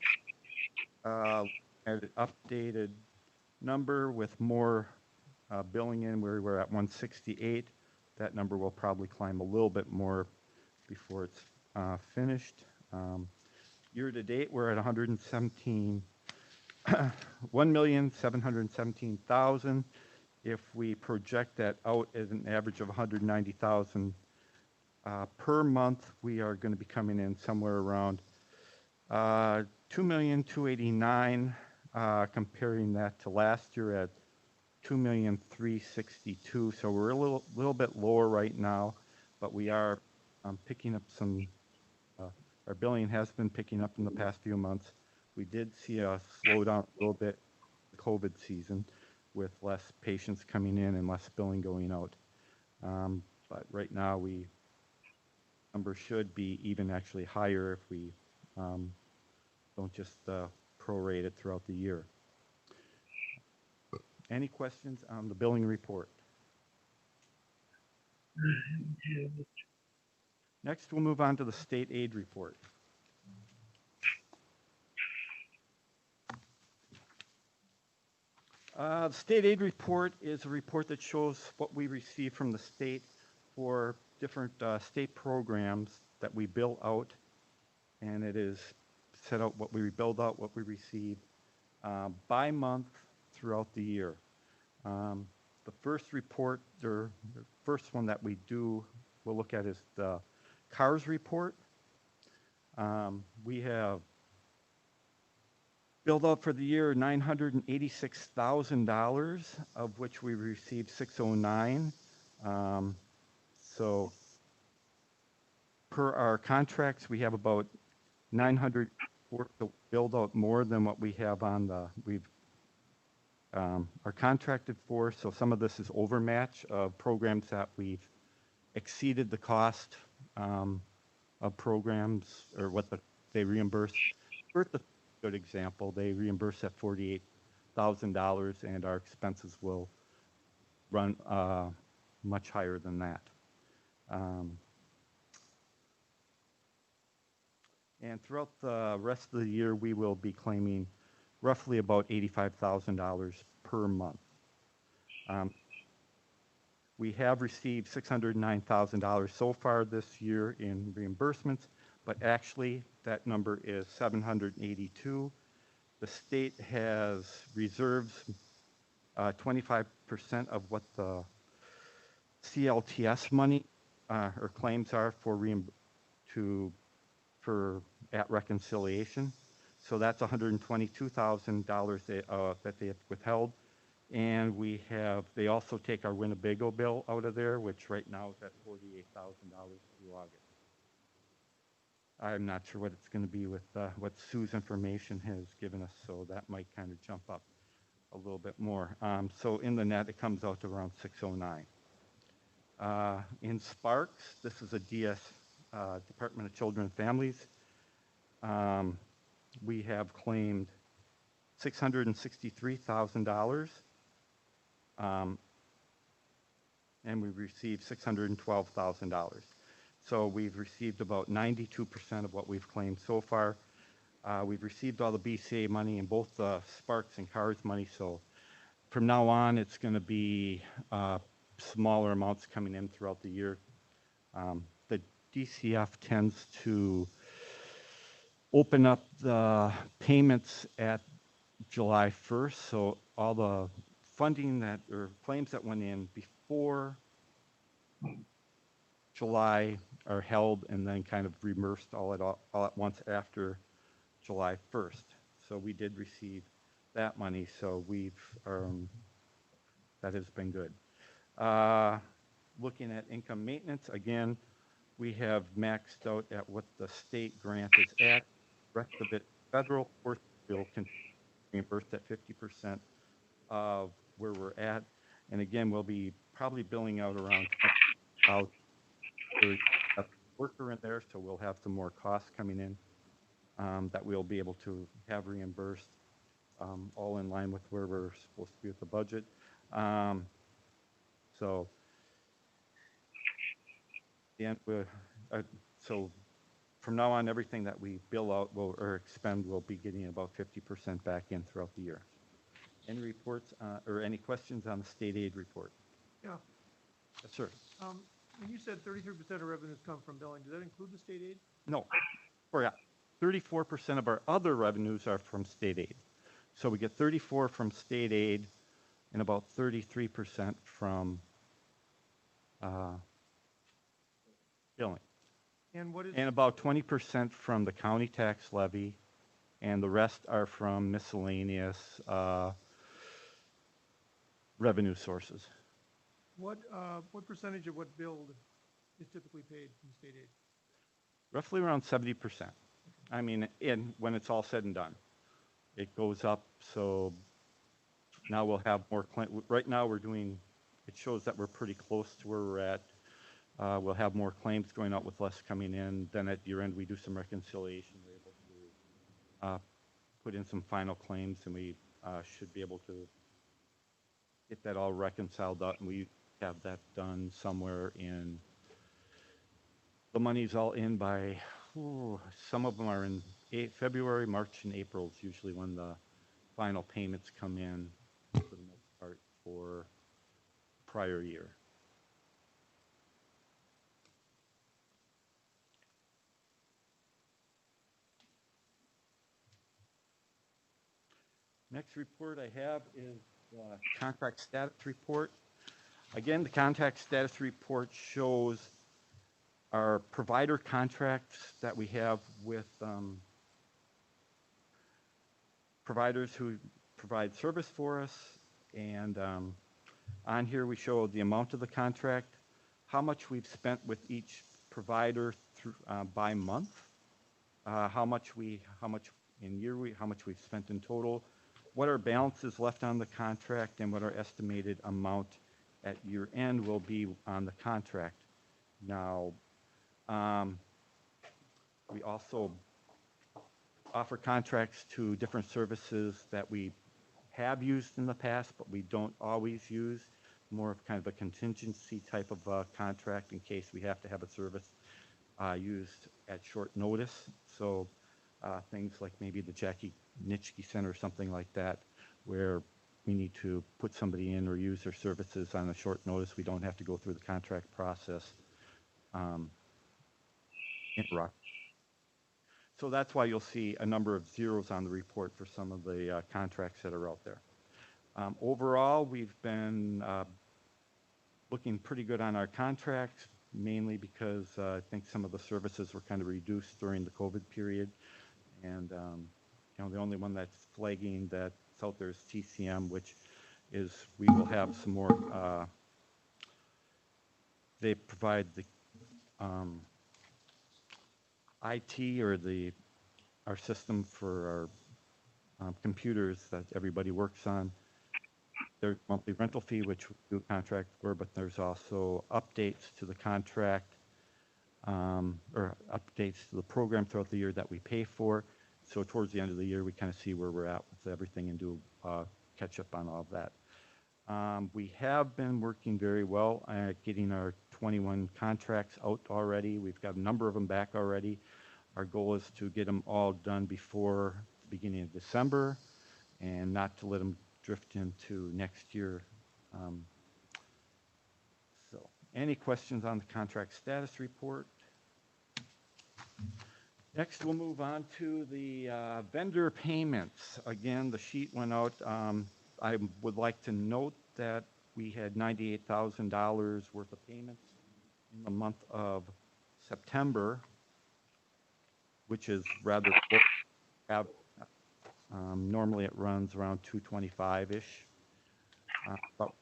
An updated number with more billing in, where we're at 168. That number will probably climb a little bit more before it's finished. Year to date, we're at 1,717,000. If we project that out as an average of 190,000 per month, we are going to be coming in somewhere around 2,289,000, comparing that to last year at 2,362,000. So we're a little bit lower right now, but we are picking up some. Our billing has been picking up in the past few months. We did see a slowdown a little bit the COVID season, with less patients coming in and less billing going out. But right now, number should be even actually higher if we don't just prorate it throughout the year. Any questions on the billing report? Next, we'll move on to the state aid report. The state aid report is a report that shows what we receive from the state for different state programs that we bill out, and it is set out what we billed out, what we receive by month throughout the year. The first report, or the first one that we'll look at, is the CARS report. We have billed out for the year $986,000, of which we received $609,000. So per our contracts, we have about 900 billed out more than what we have on are contracted for. So some of this is overmatch of programs that we've exceeded the cost of programs, or what they reimburse. First, a good example, they reimburse at $48,000, and our expenses will run much higher than that. And throughout the rest of the year, we will be claiming roughly about $85,000 per month. We have received $609,000 so far this year in reimbursements, but actually that number is 782. The state has reserves 25% of what the CLTS money or claims are for at reconciliation. So that's $122,000 that they have withheld. And they also take our Winnebago bill out of there, which right now is at $48,000 through August. I'm not sure what it's going to be with what Sue's information has given us, so that might kind of jump up a little bit more. So in the net, it comes out to around 609. In Sparks, this is a DS, Department of Children and Families. We have claimed $663,000, and we received $612,000. So we've received about 92% of what we've claimed so far. We've received all the BCA money and both the Sparks and CARS money, so from now on, it's going to be smaller amounts coming in throughout the year. The DCF tends to open up the payments at July 1st, so all the funding or claims that went in before July are held and then kind of reimbursed all at once after July 1st. So we did receive that money, so that has been good. Looking at income maintenance, again, we have maxed out at what the state grant is at. The rest of it, federal, course, will reimburse at 50% of where we're at. And again, we'll be probably billing out around about a worker in there, so we'll have some more costs coming in that we'll be able to have reimbursed, all in line with where we're supposed to be with the budget. So, so from now on, everything that we bill out or expend will be getting about 50% back in throughout the year. Any reports or any questions on the state aid report? Yeah. Yes, sir. When you said 33% of revenues come from billing, does that include the state aid? No. 34% of our other revenues are from state aid. So we get 34% from state aid and about 33% from billing. And about 20% from the county tax levy, and the rest are from miscellaneous revenue sources. What percentage of what billed is typically paid from state aid? Roughly around 70%. I mean, when it's all said and done, it goes up. So now we'll have more. Right now it shows that we're pretty close to where we're at. We'll have more claims going out with less coming in. Then at year end, we do some reconciliation. We're able to put in some final claims, and we should be able to get that all reconciled out, and we have that done somewhere in. The money's all in by, some of them are in February, March, and April is usually when the final payments come in for the most part for prior year. Next report I have is the contract status report. Again, the contract status report shows our provider contracts that we have with providers who provide service for us. And on here we show the amount of the contract, how much we've spent with each provider by month, how much we've spent in total, what our balance is left on the contract, and what our estimated amount at year end will be on the contract. Now, we also offer contracts to different services that we have used in the past, but we don't always use. More of kind of a contingency type of contract in case we have to have a service used at short notice. So things like maybe the Jackie Nitschke Center or something like that, where we need to put somebody in or use their services on a short notice, we don't have to go through the contract process. Interrupt. So that's why you'll see a number of zeros on the report for some of the contracts that are out there. Overall, we've been looking pretty good on our contracts, mainly because I think some of the services were kind of reduced during the COVID period. And the only one that's flagging that's out there is TCM, which is we will have some more. They provide the IT or our system for our computers that everybody works on. There's monthly rental fee, which we do contract for, but there's also updates to the contract or updates to the program throughout the year that we pay for. So towards the end of the year, we kind of see where we're at with everything and do catch up on all of that. We have been working very well at getting our 21 contracts out already. We've got a number of them back already. Our goal is to get them all done before the beginning of December and not to let them drift into next year. So any questions on the contract status report? Next, we'll move on to the vendor payments. Again, the sheet went out. I would like to note that we had $98,000 worth of payments in the month of September, which is rather low. Normally it runs around 225-ish. But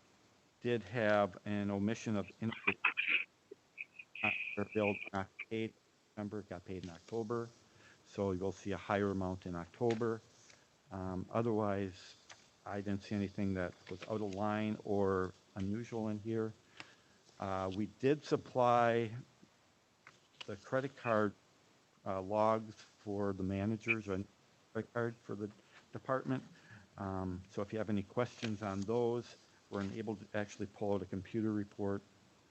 did have an omission of billed not paid in September, got paid in October. So you'll see a higher amount in October. Otherwise, I didn't see anything that was out of line or unusual in here. We did supply the credit card logs for the managers and credit card for the department. So if you have any questions on those, we're unable to actually pull out a computer report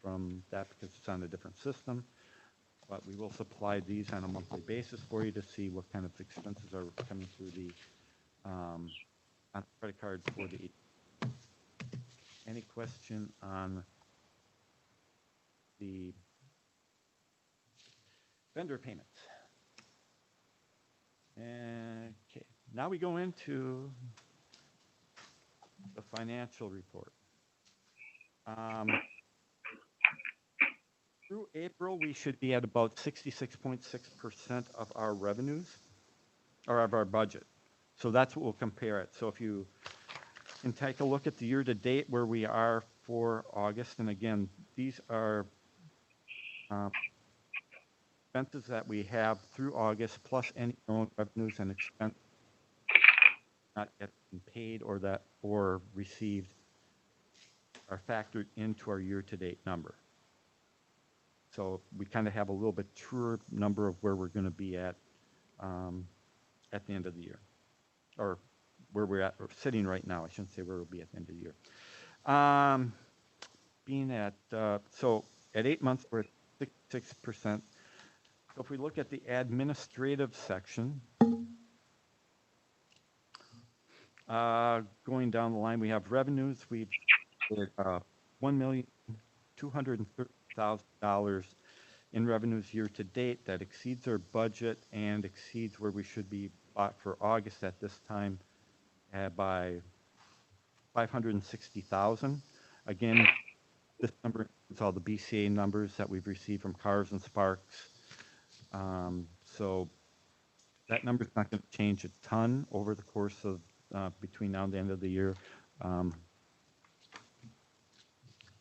from that because it's on a different system. But we will supply these on a monthly basis for you to see what kind of expenses are coming through the on the credit card for the. Any question on the vendor payments? Okay, now we go into the financial report. Through April, we should be at about 66.6% of our revenues, or of our budget. So that's what we'll compare it. So if you can take a look at the year-to-date where we are for August, and again, these are expenses that we have through August, plus any known revenues and expenses not yet been paid or received are factored into our year-to-date number. So we kind of have a little bit truer number of where we're going to be at the end of the year, or where we're at, or sitting right now. I shouldn't say where we'll be at the end of the year. Being at, so at 8 months, we're at 66%. So if we look at the administrative section, going down the line, we have revenues. We've $1,230,000 in revenues year to date. That exceeds our budget and exceeds where we should be for August at this time by $560,000. Again, this number is all the BCA numbers that we've received from Cars and Sparks. So that number is not going to change a ton over the course of between now and the end of the year.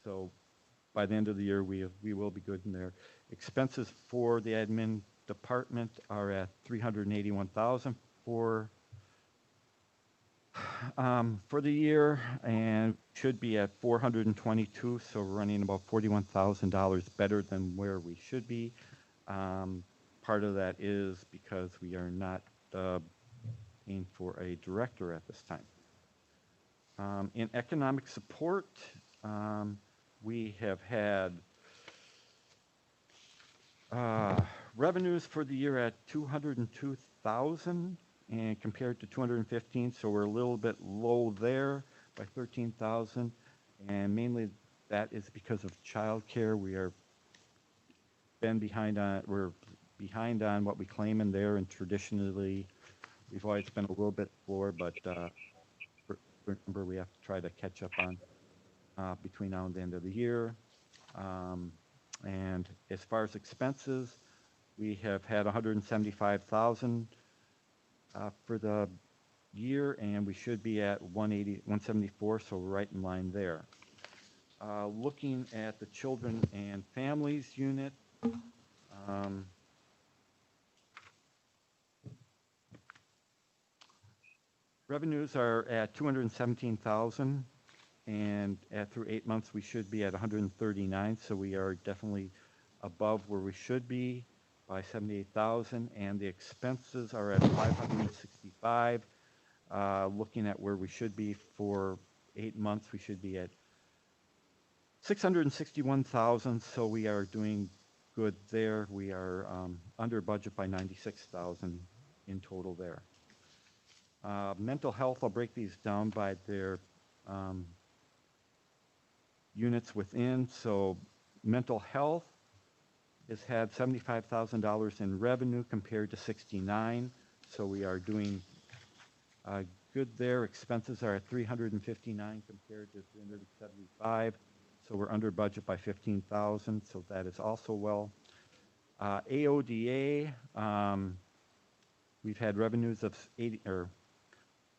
So by the end of the year, we will be good in there. Expenses for the admin department are at $381,000 for the year, and should be at $422,000. So we're running about $41,000 better than where we should be. Part of that is because we are not paying for a director at this time. In economic support, we have had revenues for the year at $202,000 and compared to $215,000, so we're a little bit low there. by 13,000, and mainly that is because of childcare. We're behind on what we claim in there, and traditionally, we've always been a little bit lower, but remember we have to try to catch up on between now and the end of the year. And as far as expenses, we have had 175,000 for the year, and we should be at 174, so we're right in line there. Looking at the children and families unit, revenues are at 217,000, and through 8 months we should be at 139, so we are definitely above where we should be by 78,000, and the expenses are at 565. Looking at where we should be for 8 months, we should be at 661,000, so we are doing good there. We are under budget by 96,000 in total there. Mental health, I'll break these down by their units within. So mental health has had $75,000 in revenue compared to 69, so we are doing good there. Expenses are at 359 compared to 375, so we're under budget by 15,000, so that is also well. AODA, we've had revenues of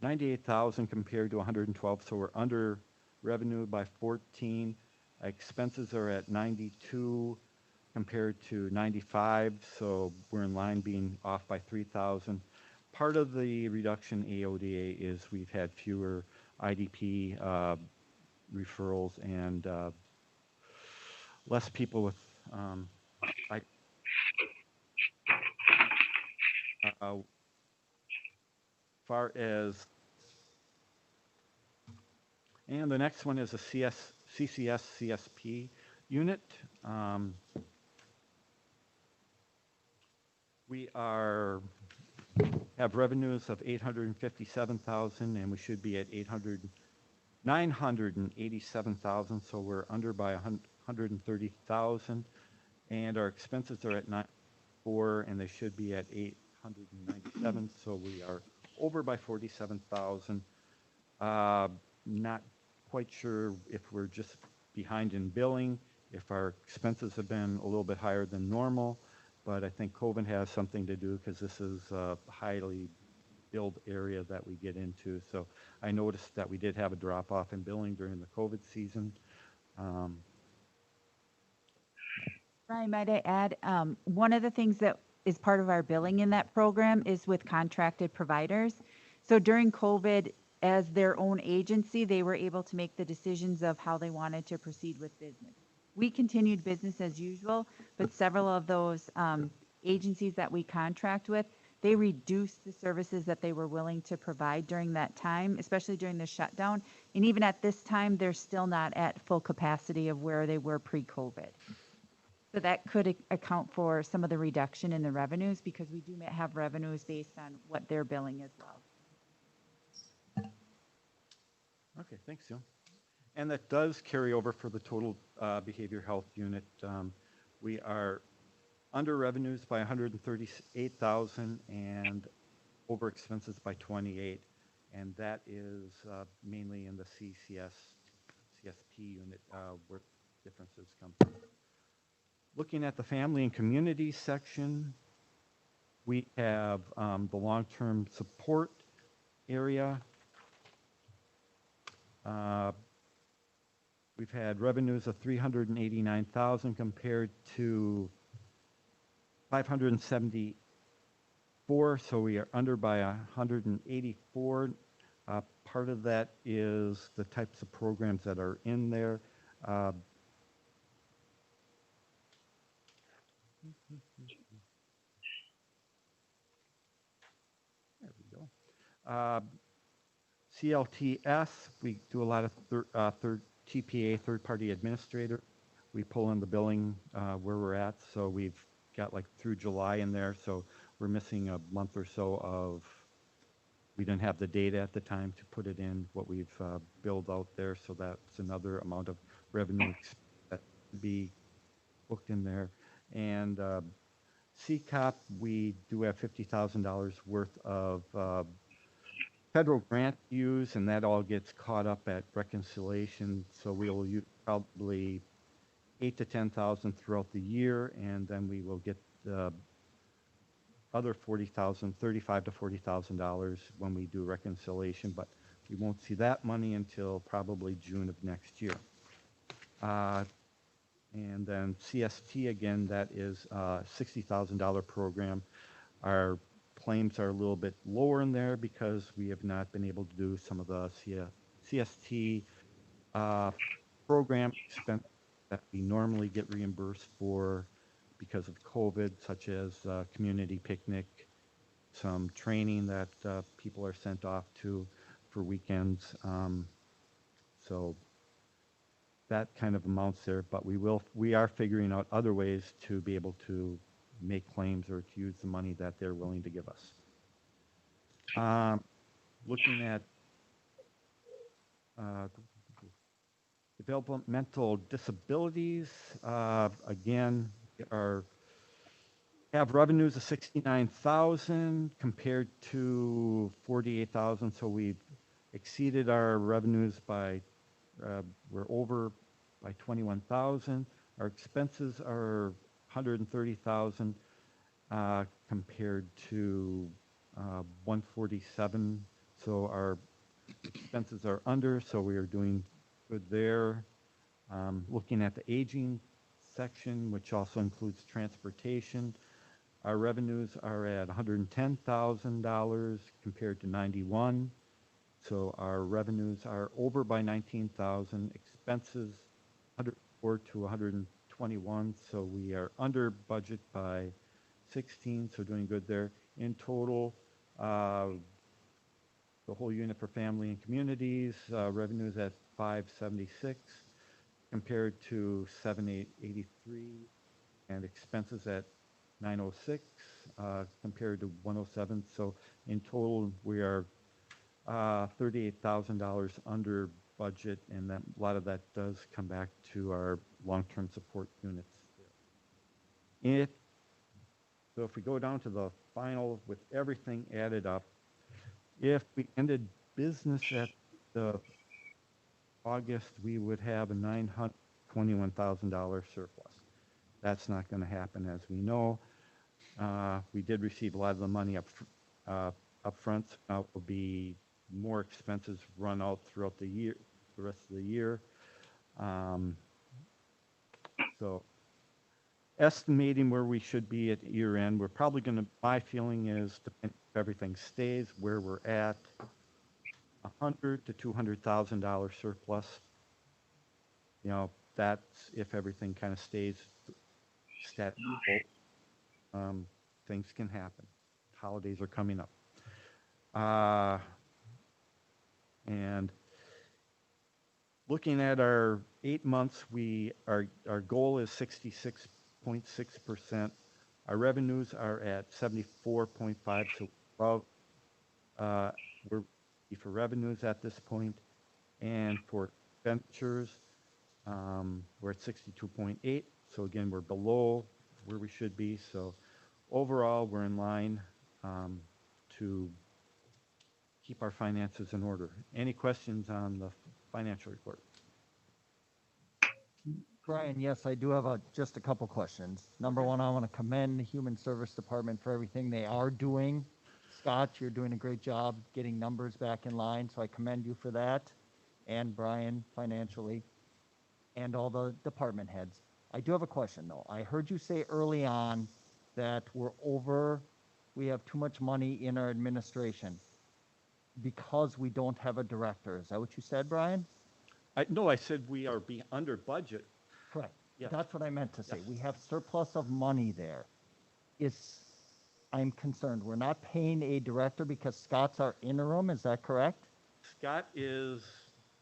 98,000 compared to 112, so we're under revenue by 14. Expenses are at 92 compared to 95, so we're in line being off by 3,000. Part of the reduction AODA is we've had fewer IDP referrals and less people with far as, and the next one is a CCS CSP unit. We have revenues of 857,000, and we should be at 987,000, so we're under by 130,000, and our expenses are at 94, and they should be at 897, so we are over by 47,000. Not quite sure if we're just behind in billing, if our expenses have been a little bit higher than normal, but I think COVID has something to do because this is a highly billed area that we get into. So I noticed that we did have a drop off in billing during the COVID season. Brian, might I add, one of the things that is part of our billing in that program is with contracted providers. So during COVID, as their own agency, they were able to make the decisions of how they wanted to proceed with business. We continued business as usual, but several of those agencies that we contract with, they reduced the services that they were willing to provide during that time, especially during the shutdown. And even at this time, they're still not at full capacity of where they were pre-COVID. So that could account for some of the reduction in the revenues, because we do have revenues based on what they're billing as well. Okay, thanks, Sue. And that does carry over for the total behavioral health unit. We are under revenues by 138,000 and over expenses by 28, and that is mainly in the CSP unit where differences come from. Looking at the family and community section, we have the long-term support area. We've had revenues of 389,000 compared to 574, so we are under by 184. Part of that is the types of programs that are in there. There we go. CLTS, we do a lot of TPA, third-party administrator. We pull in the billing where we're at, so we've got like through July in there, so we're missing a month or so of we didn't have the data at the time to put it in what we've billed out there, so that's another amount of revenue that could be booked in there. And CCOP, we do have $50,000 worth of federal grant use, and that all gets caught up at reconciliation. So we'll use probably 8 to 10,000 throughout the year, and then we will get the other 40,000, 35 to $40,000 when we do reconciliation, but we won't see that money until probably June of next year. And then CST, again, that is a $60,000 program. Our claims are a little bit lower in there because we have not been able to do some of the CST program expense that we normally get reimbursed for because of COVID, such as community picnic, some training that people are sent off to for weekends. So that kind of amounts there, but we are figuring out other ways to be able to make claims or to use the money that they're willing to give us. Looking at developmental disabilities, again, have revenues of 69,000 compared to 48,000, so we've exceeded our revenues by, we're over by 21,000. Our expenses are 130,000 compared to 147, so our expenses are under, so we are doing good there. Looking at the aging section, which also includes transportation, our revenues are at $110,000 compared to 91. So our revenues are over by 19,000, expenses 104 to 121. So we are under budget by 16. So doing good there. In total, the whole unit for family and communities revenues at 576 compared to 783, and expenses at 906 compared to 107. So in total, we are $38,000 under budget, and that, a lot of that does come back to our long-term support units. So if we go down to the final with everything added up, if we ended business at the August, we would have a $921,000 surplus. That's not going to happen, as we know. We did receive a lot of the money up front. So now will be more expenses run out throughout the year, the rest of the year. So estimating where we should be at year end, we're probably going to, my feeling is, if everything stays where we're at, $100,000 to $200,000 surplus. You know, that's if everything kind of stays static. Things can happen. Holidays are coming up. And looking at our 8 months, our goal is 66.6%. Our revenues are at 74.5, so above. We're for revenues at this point, and for expenditures, we're at 62.8. So again, we're below where we should be. So overall, we're in line to keep our finances in order. Any questions on the financial report? Brian, yes, I do have just a couple questions. Number one, I want to commend the Human Service Department for everything they are doing. Scott, you're doing a great job getting numbers back in line, so I commend you for that. And Brian, financially, and all the department heads. I do have a question, though. I heard you say early on that we have too much money in our administration because we don't have a director. Is that what you said, Brian? No, I said we are under budget. Correct. Yes. That's what I meant to say. Yes. We have surplus of money there. I'm concerned. We're not paying a director because Scott's our interim. Is that correct? Scott is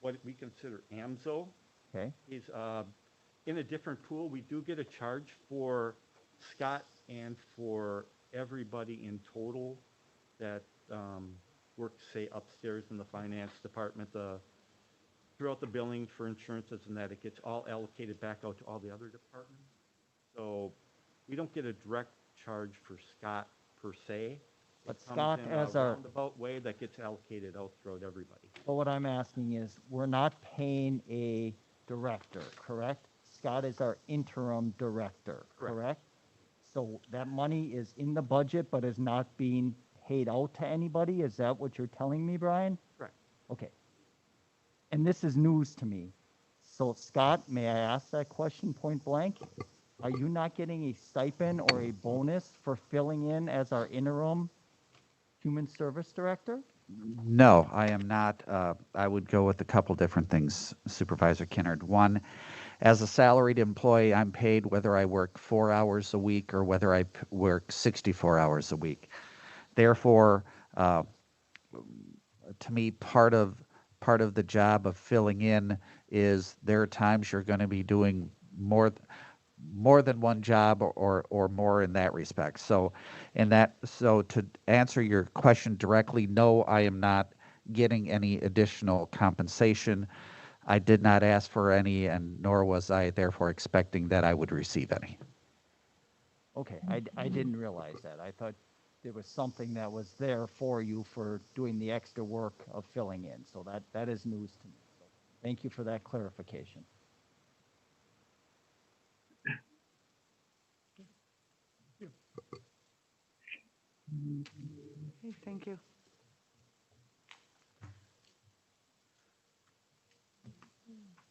what we consider AMSO. Okay. He's in a different pool. We do get a charge for Scott and for everybody in total that works, say, upstairs in the finance department, throughout the billing for insurances and that, it gets all allocated back out to all the other departments. So we don't get a direct charge for Scott per se. But It comes Scott, in as a our, roundabout way that gets allocated out throughout everybody. but what I'm asking is, we're not paying a director, correct? Scott is our interim director, Correct. correct? So that money is in the budget, but is not being paid out to anybody? Is that what you're telling me, Brian? Correct. Okay. And this is news to me. So Scott, may I ask that question point blank? Are you not getting a stipend or a bonus for filling in as our interim human service director? No, I am not. I would go with a couple different things, Supervisor Kinnard. One, as a salaried employee, I'm paid whether I work 4 hours a week or whether I work 64 hours a week. Therefore, to me, part of the job of filling in is there are times you're going to be doing more than one job or more in that respect. So to answer your question directly, no, I am not getting any additional compensation. I did not ask for any, and nor was I therefore expecting that I would receive any. Okay, I didn't realize that. I thought there was something that was there for you for doing the extra work of filling in. So that is news to me. So thank you for that clarification. Okay, thank you.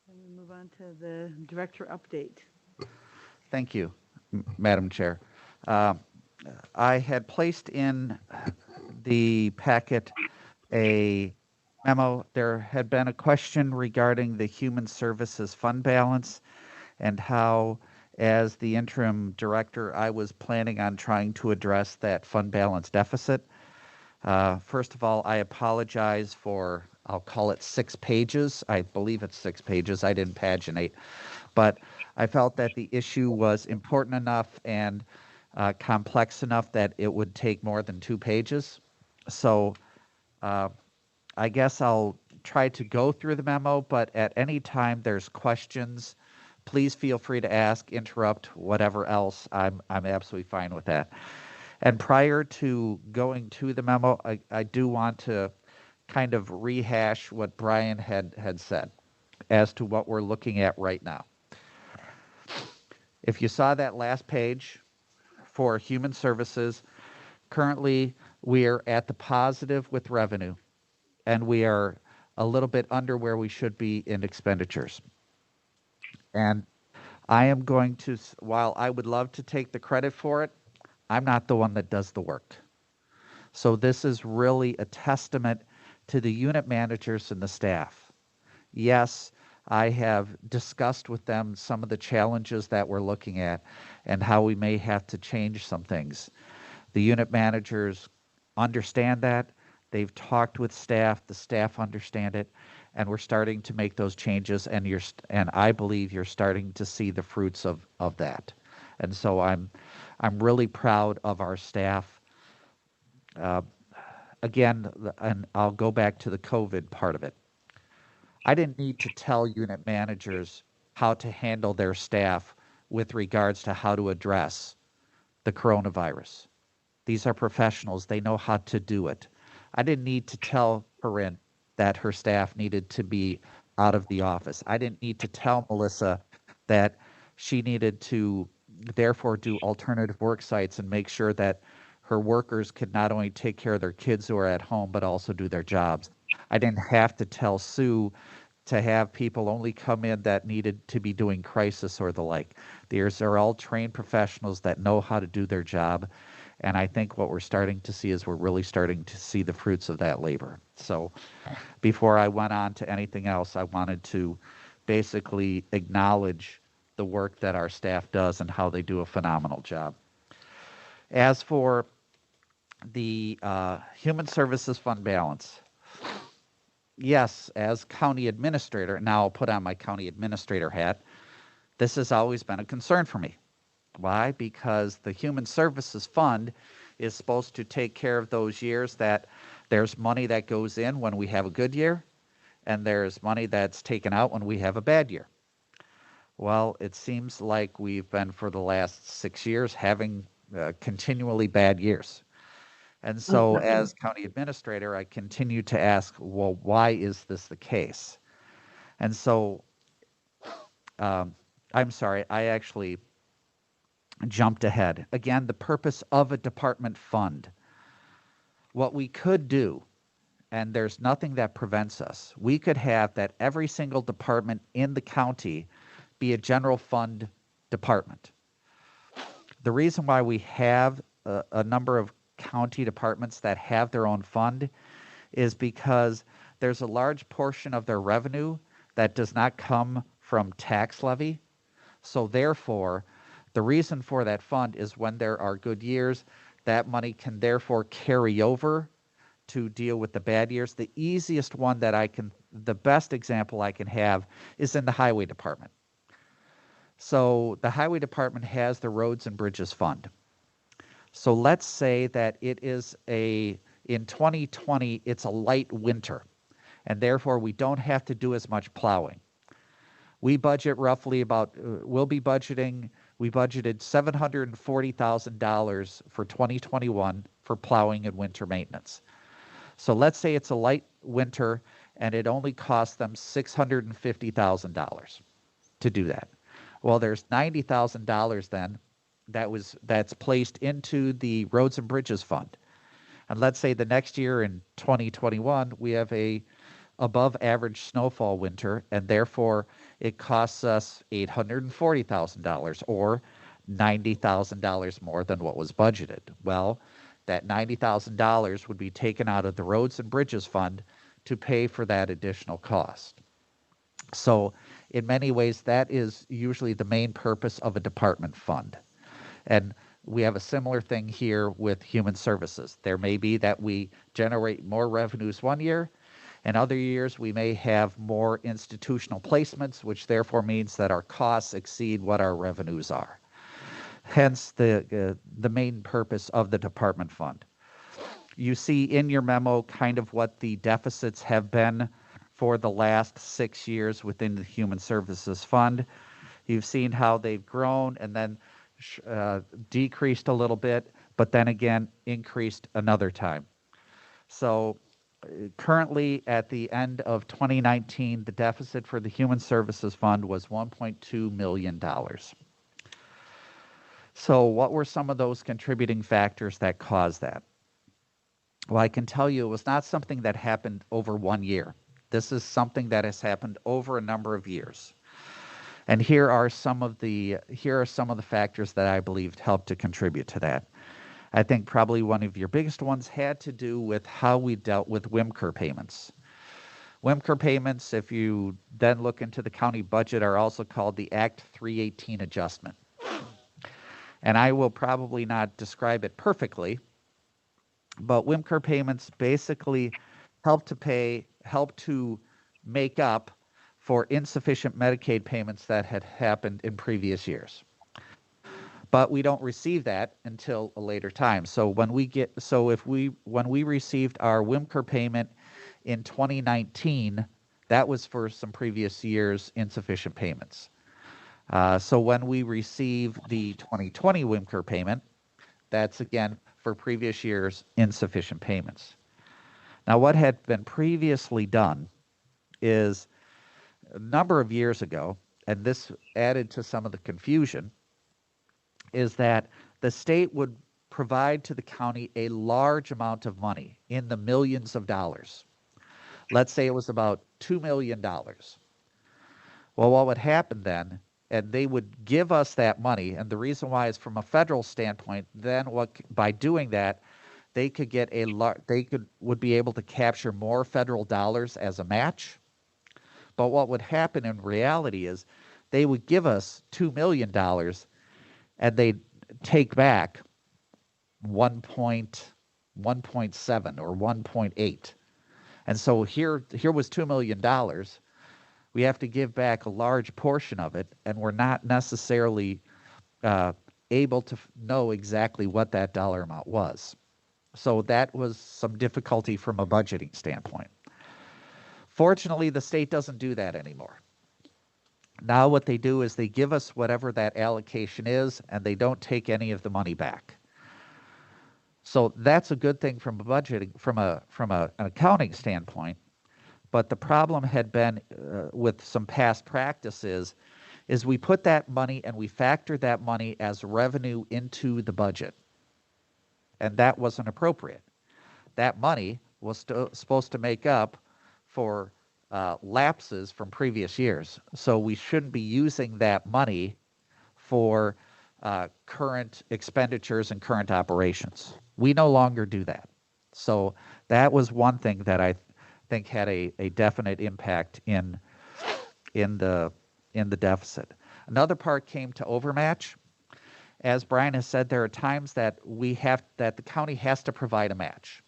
Then we move on to the director update. Thank you, Madam Chair. I had placed in the packet a memo. There had been a question regarding the Human Services Fund balance and how, as the interim director, I was planning on trying to address that fund balance deficit. First of all, I apologize for, I'll call it 6 pages. I believe it's 6 pages. I didn't paginate. But I felt that the issue was important enough and complex enough that it would take more than 2 pages. So I guess I'll try to go through the memo, but at any time there's questions, please feel free to ask, interrupt, whatever else. I'm absolutely fine with that. And prior to going to the memo, I do want to kind of rehash what Brian had said as to what we're looking at right now. If you saw that last page for human services, currently we are at the positive with revenue, and we are a little bit under where we should be in expenditures. And I am going to, while I would love to take the credit for it, I'm not the one that does the work. So this is really a testament to the unit managers and the staff. Yes, I have discussed with them some of the challenges that we're looking at and how we may have to change some things. The unit managers understand that. They've talked with staff. The staff understand it. And we're starting to make those changes, and I believe you're starting to see the fruits of that. And so I'm really proud of our staff. Again, and I'll go back to the COVID part of it. I didn't need to tell unit managers how to handle their staff with regards to how to address the coronavirus. These are professionals. They know how to do it. I didn't need to tell Corinne that her staff needed to be out of the office. I didn't need to tell Melissa that she needed to therefore do alternative work sites and make sure that her workers could not only take care of their kids who are at home, but also do their jobs. I didn't have to tell Sue to have people only come in that needed to be doing crisis or the like. These are all trained professionals that know how to do their job. And I think what we're starting to see is we're really starting to see the fruits of that labor. So before I went on to anything else, I wanted to basically acknowledge the work that our staff does and how they do a phenomenal job. As for the Human Services Fund balance, yes, as county administrator, now I'll put on my county administrator hat, this has always been a concern for me. Why? Because the Human Services Fund is supposed to take care of those years that There's money that goes in when we have a good year, and there's money that's taken out when we have a bad year. Well, it seems like we've been for the last 6 years having continually bad years. And so as county administrator, I continue to ask, well, why is this the case? And so I'm sorry, I actually jumped ahead. Again, the purpose of a department fund. What we could do, and there's nothing that prevents us, we could have that every single department in the county be a general fund department. The reason why we have a number of county departments that have their own fund is because there's a large portion of their revenue that does not come from tax levy. So therefore, the reason for that fund is when there are good years, that money can therefore carry over to deal with the bad years. The easiest one that the best example I can have is in the highway department. So the highway department has the roads and bridges fund. So let's say that it is in 2020, it's a light winter, and therefore we don't have to do as much plowing. We budget roughly we budgeted $740,000 for 2021 for plowing and winter maintenance. So let's say it's a light winter and it only costs them $650,000 to do that. Well, there's $90,000 then that's placed into the roads and bridges fund. And let's say the next year in 2021, we have a above average snowfall winter, and therefore it costs us $840,000 or $90,000 more than what was budgeted. Well, that $90,000 would be taken out of the roads and bridges fund to pay for that additional cost. So in many ways, that is usually the main purpose of a department fund. And we have a similar thing here with human services. There may be that we generate more revenues one year, and other years we may have more institutional placements, which therefore means that our costs exceed what our revenues are. Hence the main purpose of the department fund. You see in your memo kind of what the deficits have been for the last 6 years within the Human Services Fund. You've seen how they've grown and then decreased a little bit, but then again increased another time. So currently at the end of 2019, the deficit for the Human Services Fund was $1.2 million. So what were some of those contributing factors that caused that? Well, I can tell you it was not something that happened over 1 year. This is something that has happened over a number of years. And here are some of the factors that I believe helped to contribute to that. I think probably one of your biggest ones had to do with how we dealt with WMCR payments. WMCR payments, if you then look into the county budget, are also called the Act 318 adjustment. And I will probably not describe it perfectly, but WMCR payments basically help to make up for insufficient Medicaid payments that had happened in previous years. But we don't receive that until a later time. So when we received our WMCR payment in 2019, that was for some previous years' insufficient payments. So when we receive the 2020 WMCR payment, that's again for previous years' insufficient payments. Now, what had been previously done is a number of years ago, and this added to some of the confusion, is that the state would provide to the county a large amount of money in the millions of dollars. Let's say it was about $2 million. Well, what would happen then, and they would give us that money, and the reason why is from a federal standpoint, then by doing that, they would be able to capture more federal dollars as a match. But what would happen in reality is they would give us $2 million and they'd take back 1.7 or 1.8. And so here was $2 million. We have to give back a large portion of it, and we're not necessarily able to know exactly what that dollar amount was. So that was some difficulty from a budgeting standpoint. Fortunately, the state doesn't do that anymore. Now what they do is they give us whatever that allocation is, and they don't take any of the money back. So that's a good thing from a budgeting, from an accounting standpoint. But the problem had been with some past practices is we put that money and we factored that money as revenue into the budget. And that wasn't appropriate. That money was supposed to make up for lapses from previous years. So we shouldn't be using that money for current expenditures and current operations. We no longer do that. So that was one thing that I think had a definite impact in the deficit. Another part came to overmatch. As Brian has said, there are times that the county has to provide a match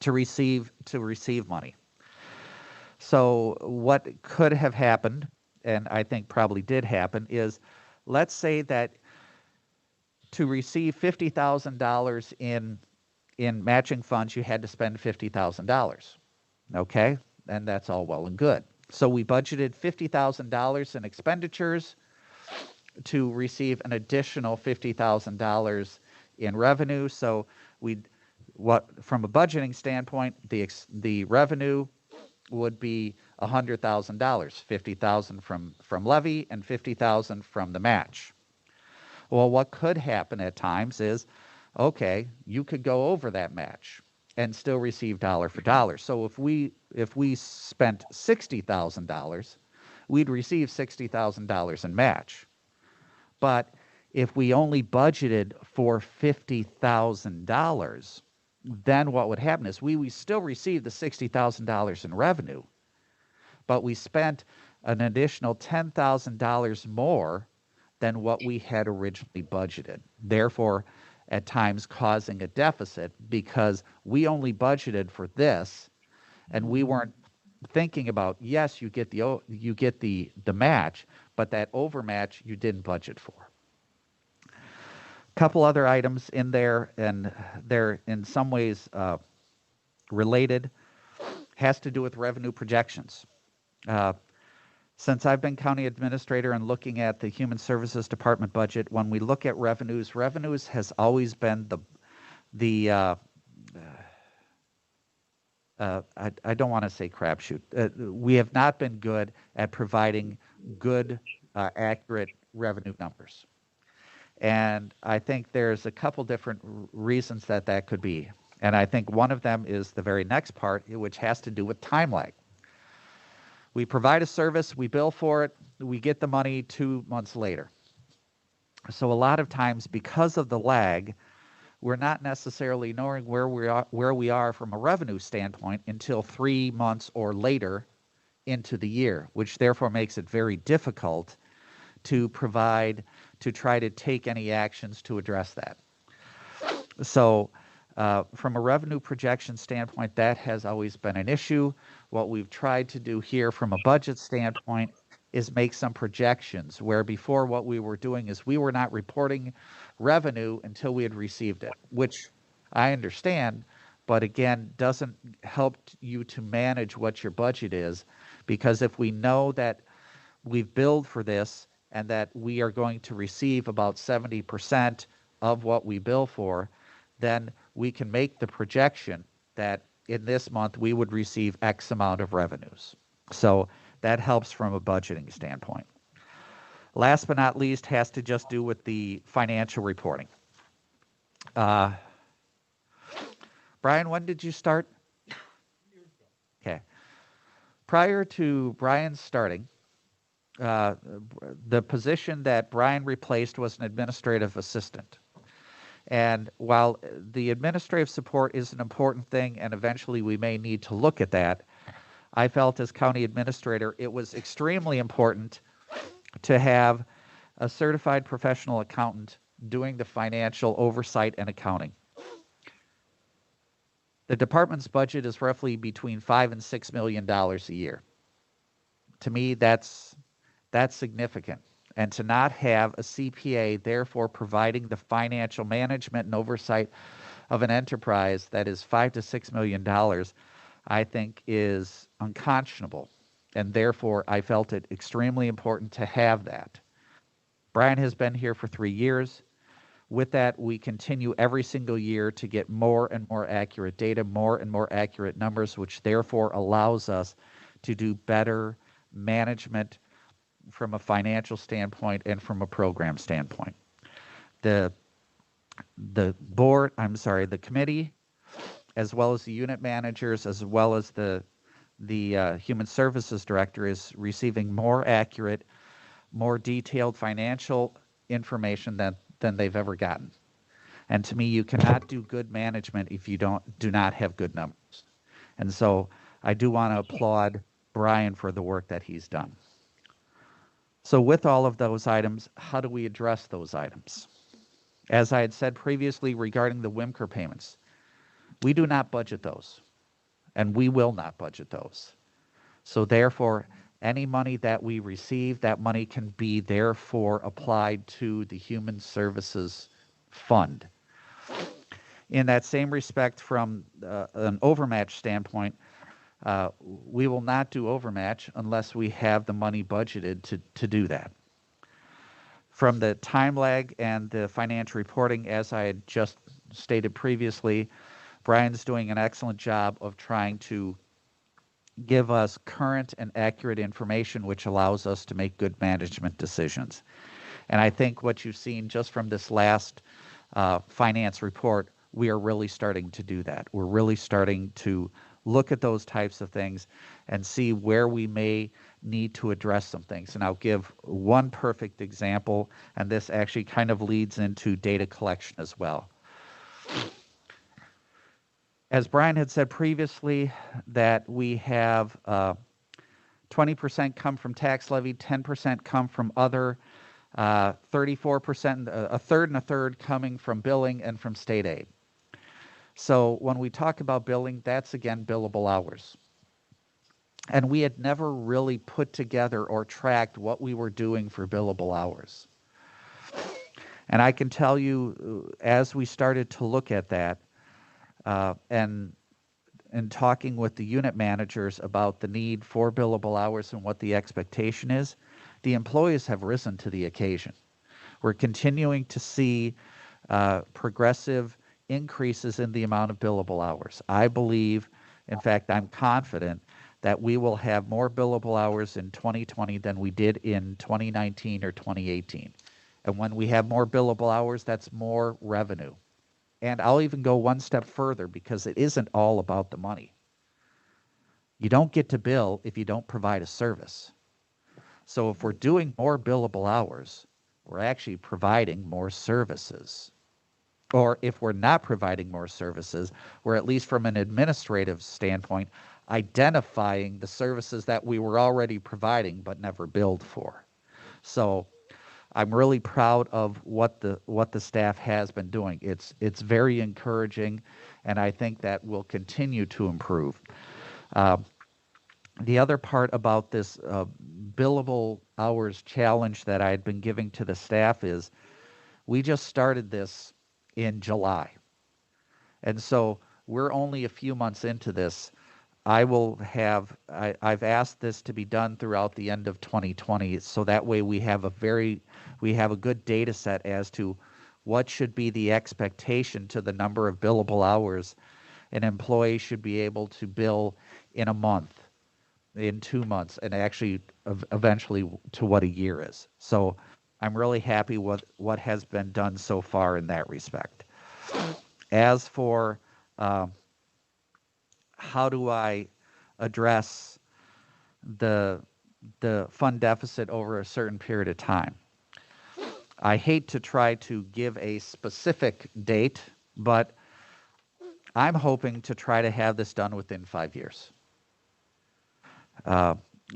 to receive money. So what could have happened, and I think probably did happen, is let's say that to receive $50,000 in matching funds, you had to spend $50,000. Okay? And that's all well and good. So we budgeted $50,000 in expenditures to receive an additional $50,000 in revenue. So from a budgeting standpoint, the revenue would be $100,000, $50,000 from levy and $50,000 from the match. Well, what could happen at times is, okay, you could go over that match and still receive dollar for dollar. So if we spent $60,000, we'd receive $60,000 in match. But if we only budgeted for $50,000, then what would happen is we still receive the $60,000 in revenue, but we spent an additional $10,000 more than what we had originally budgeted. Therefore, at times causing a deficit because we only budgeted for this and we weren't thinking about, yes, you get the match, but that overmatch you didn't budget for. Couple other items in there, and they're in some ways related, has to do with revenue projections. Since I've been county administrator and looking at the Human Services Department budget, when we look at revenues has always been I don't want to say crapshoot. We have not been good at providing good, accurate revenue numbers. And I think there's a couple different reasons that could be. And I think one of them is the very next part, which has to do with time lag. We provide a service, we bill for it, we get the money 2 months later. So a lot of times, because of the lag, we're not necessarily knowing where we are from a revenue standpoint until 3 months or later into the year, which therefore makes it very difficult to try to take any actions to address that. So from a revenue projection standpoint, that has always been an issue. What we've tried to do here from a budget standpoint is make some projections, where before what we were doing is we were not reporting revenue until we had received it, which I understand, but again, doesn't help you to manage what your budget is, because if we know that we've billed for this and that we are going to receive about 70% of what we bill for, then we can make the projection that in this month we would receive X amount of revenues. So that helps from a budgeting standpoint. Last but not least has to just do with the financial reporting. Brian, when did you start? Okay. Prior to Brian starting, the position that Brian replaced was an administrative assistant. And while the administrative support is an important thing, and eventually we may need to look at that, I felt as county administrator it was extremely important to have a certified professional accountant doing the financial oversight and accounting. The department's budget is roughly between $5 and $6 million a year. To me, that's significant. And to not have a CPA, therefore providing the financial management and oversight of an enterprise that is $5 to $6 million, I think is unconscionable. And therefore, I felt it extremely important to have that. Brian has been here for 3 years. With that, we continue every single year to get more and more accurate data, more and more accurate numbers, which therefore allows us to do better management from a financial standpoint and from a program standpoint. The committee, as well as the unit managers, as well as the human services director, is receiving more accurate, more detailed financial information than they've ever gotten. And to me, you cannot do good management if you do not have good numbers. And so I do want to applaud Brian for the work that he's done. So with all of those items, how do we address those items? As I had said previously regarding the WIMCR payments, we do not budget those, and we will not budget those. So therefore, any money that we receive, that money can be therefore applied to the Human Services Fund. In that same respect, from an overmatch standpoint, we will not do overmatch unless we have the money budgeted to do that. From the time lag and the financial reporting, as I had just stated previously, Brian's doing an excellent job of trying to give us current and accurate information, which allows us to make good management decisions. And I think what you've seen just from this last finance report, we are really starting to do that. We're really starting to look at those types of things and see where we may need to address some things. And I'll give one perfect example, and this actually kind of leads into data collection as well. As Brian had said previously, that we have 20% come from tax levy, 10% come from other, 34%, a third coming from billing and from state aid. So when we talk about billing, that's again billable hours. And we had never really put together or tracked what we were doing for billable hours. And I can tell you, as we started to look at that, and talking with the unit managers about the need for billable hours and what the expectation is, the employees have risen to the occasion. We're continuing to see progressive increases in the amount of billable hours. I believe, in fact, I'm confident that we will have more billable hours in 2020 than we did in 2019 or 2018. And when we have more billable hours, that's more revenue. And I'll even go one step further, because it isn't all about the money. You don't get to bill if you don't provide a service. So if we're doing more billable hours, we're actually providing more services. Or if we're not providing more services, we're, at least from an administrative standpoint, identifying the services that we were already providing but never billed for. So I'm really proud of what the staff has been doing. It's very encouraging, and I think that will continue to improve. The other part about this billable hours challenge that I had been giving to the staff is, we just started this in July. And so we're only a few months into this. I've asked this to be done throughout the end of 2020, so that way we have a good data set as to what should be the expectation to the number of billable hours an employee should be able to bill in a month, in 2 months, and actually eventually to what a year is. So I'm really happy with what has been done so far in that respect. As for how do I address the fund deficit over a certain period of time, I hate to try to give a specific date, but I'm hoping to try to have this done within 5 years.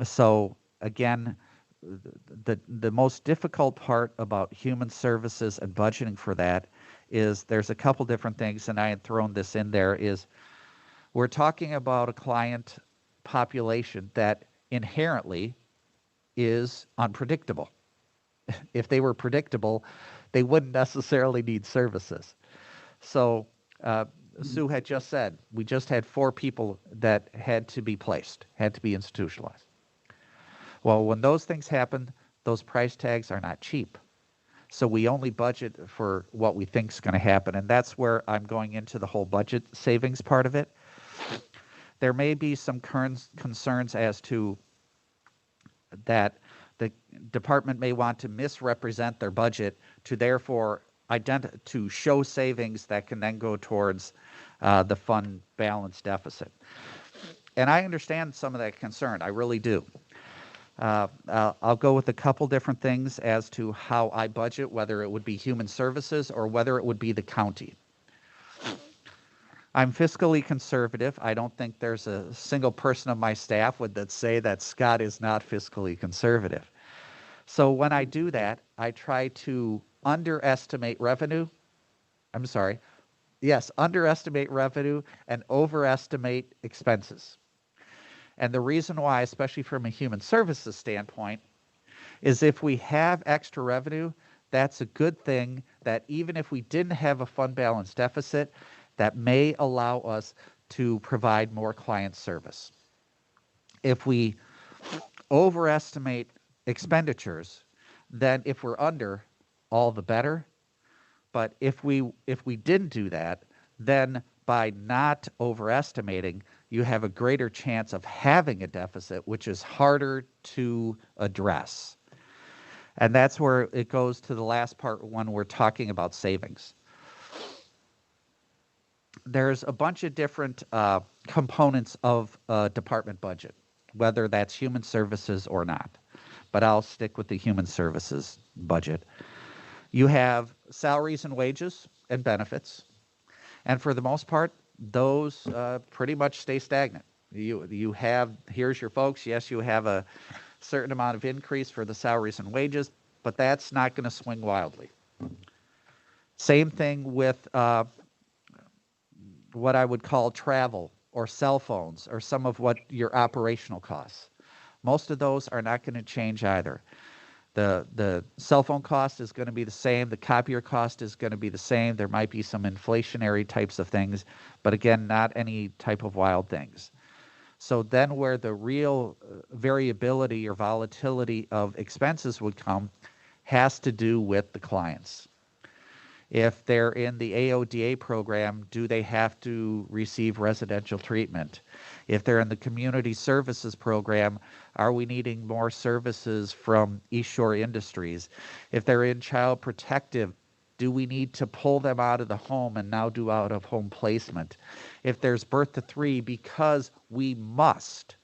So again, the most difficult part about human services and budgeting for that is there's a couple different things, and I had thrown this in there, is we're talking about a client population that inherently is unpredictable. If they were predictable, they wouldn't necessarily need services. So uh, Sue had just said, we just had 4 people that had to be placed, had to be institutionalized. Well, when those things happen, those price tags are not cheap. So we only budget for what we think is going to happen. And that's where I'm going into the whole budget savings part of it. There may be some concerns as to that the department may want to misrepresent their budget to therefore to show savings that can then go towards the fund balance deficit. And I understand some of that concern. I really do. I'll go with a couple different things as to how I budget, whether it would be human services or whether it would be the county. I'm fiscally conservative. I don't think there's a single person on my staff that say that Scott is not fiscally conservative. So when I do that, I try to underestimate revenue and overestimate expenses. And the reason why, especially from a human services standpoint, is if we have extra revenue, that's a good thing that even if we didn't have a fund balance deficit, that may allow us to provide more client service. If we overestimate expenditures, then if we're under, all the better. But if we didn't do that, then by not overestimating, you have a greater chance of having a deficit, which is harder to address. And that's where it goes to the last part when we're talking about savings. There's a bunch of different components of a department budget, whether that's human services or not. But I'll stick with the human services budget. You have salaries and wages and benefits. And for the most part, those pretty much stay stagnant. You have, here's your folks, yes, you have a certain amount of increase for the salaries and wages, but that's not going to swing wildly. Same thing with what I would call travel or cell phones or some of what your operational costs. Most of those are not going to change either. The cell phone cost is going to be the same. The copier cost is going to be the same. There might be some inflationary types of things, but again, not any type of wild things. So then where the real variability or volatility of expenses would come has to do with the clients. If they're in the AODA program, do they have to receive residential treatment? If they're in the community services program, are we needing more services from East Shore Industries? If they're in child protective, do we need to pull them out of the home and now do out-of-home placement? If there's birth to 3, because we must,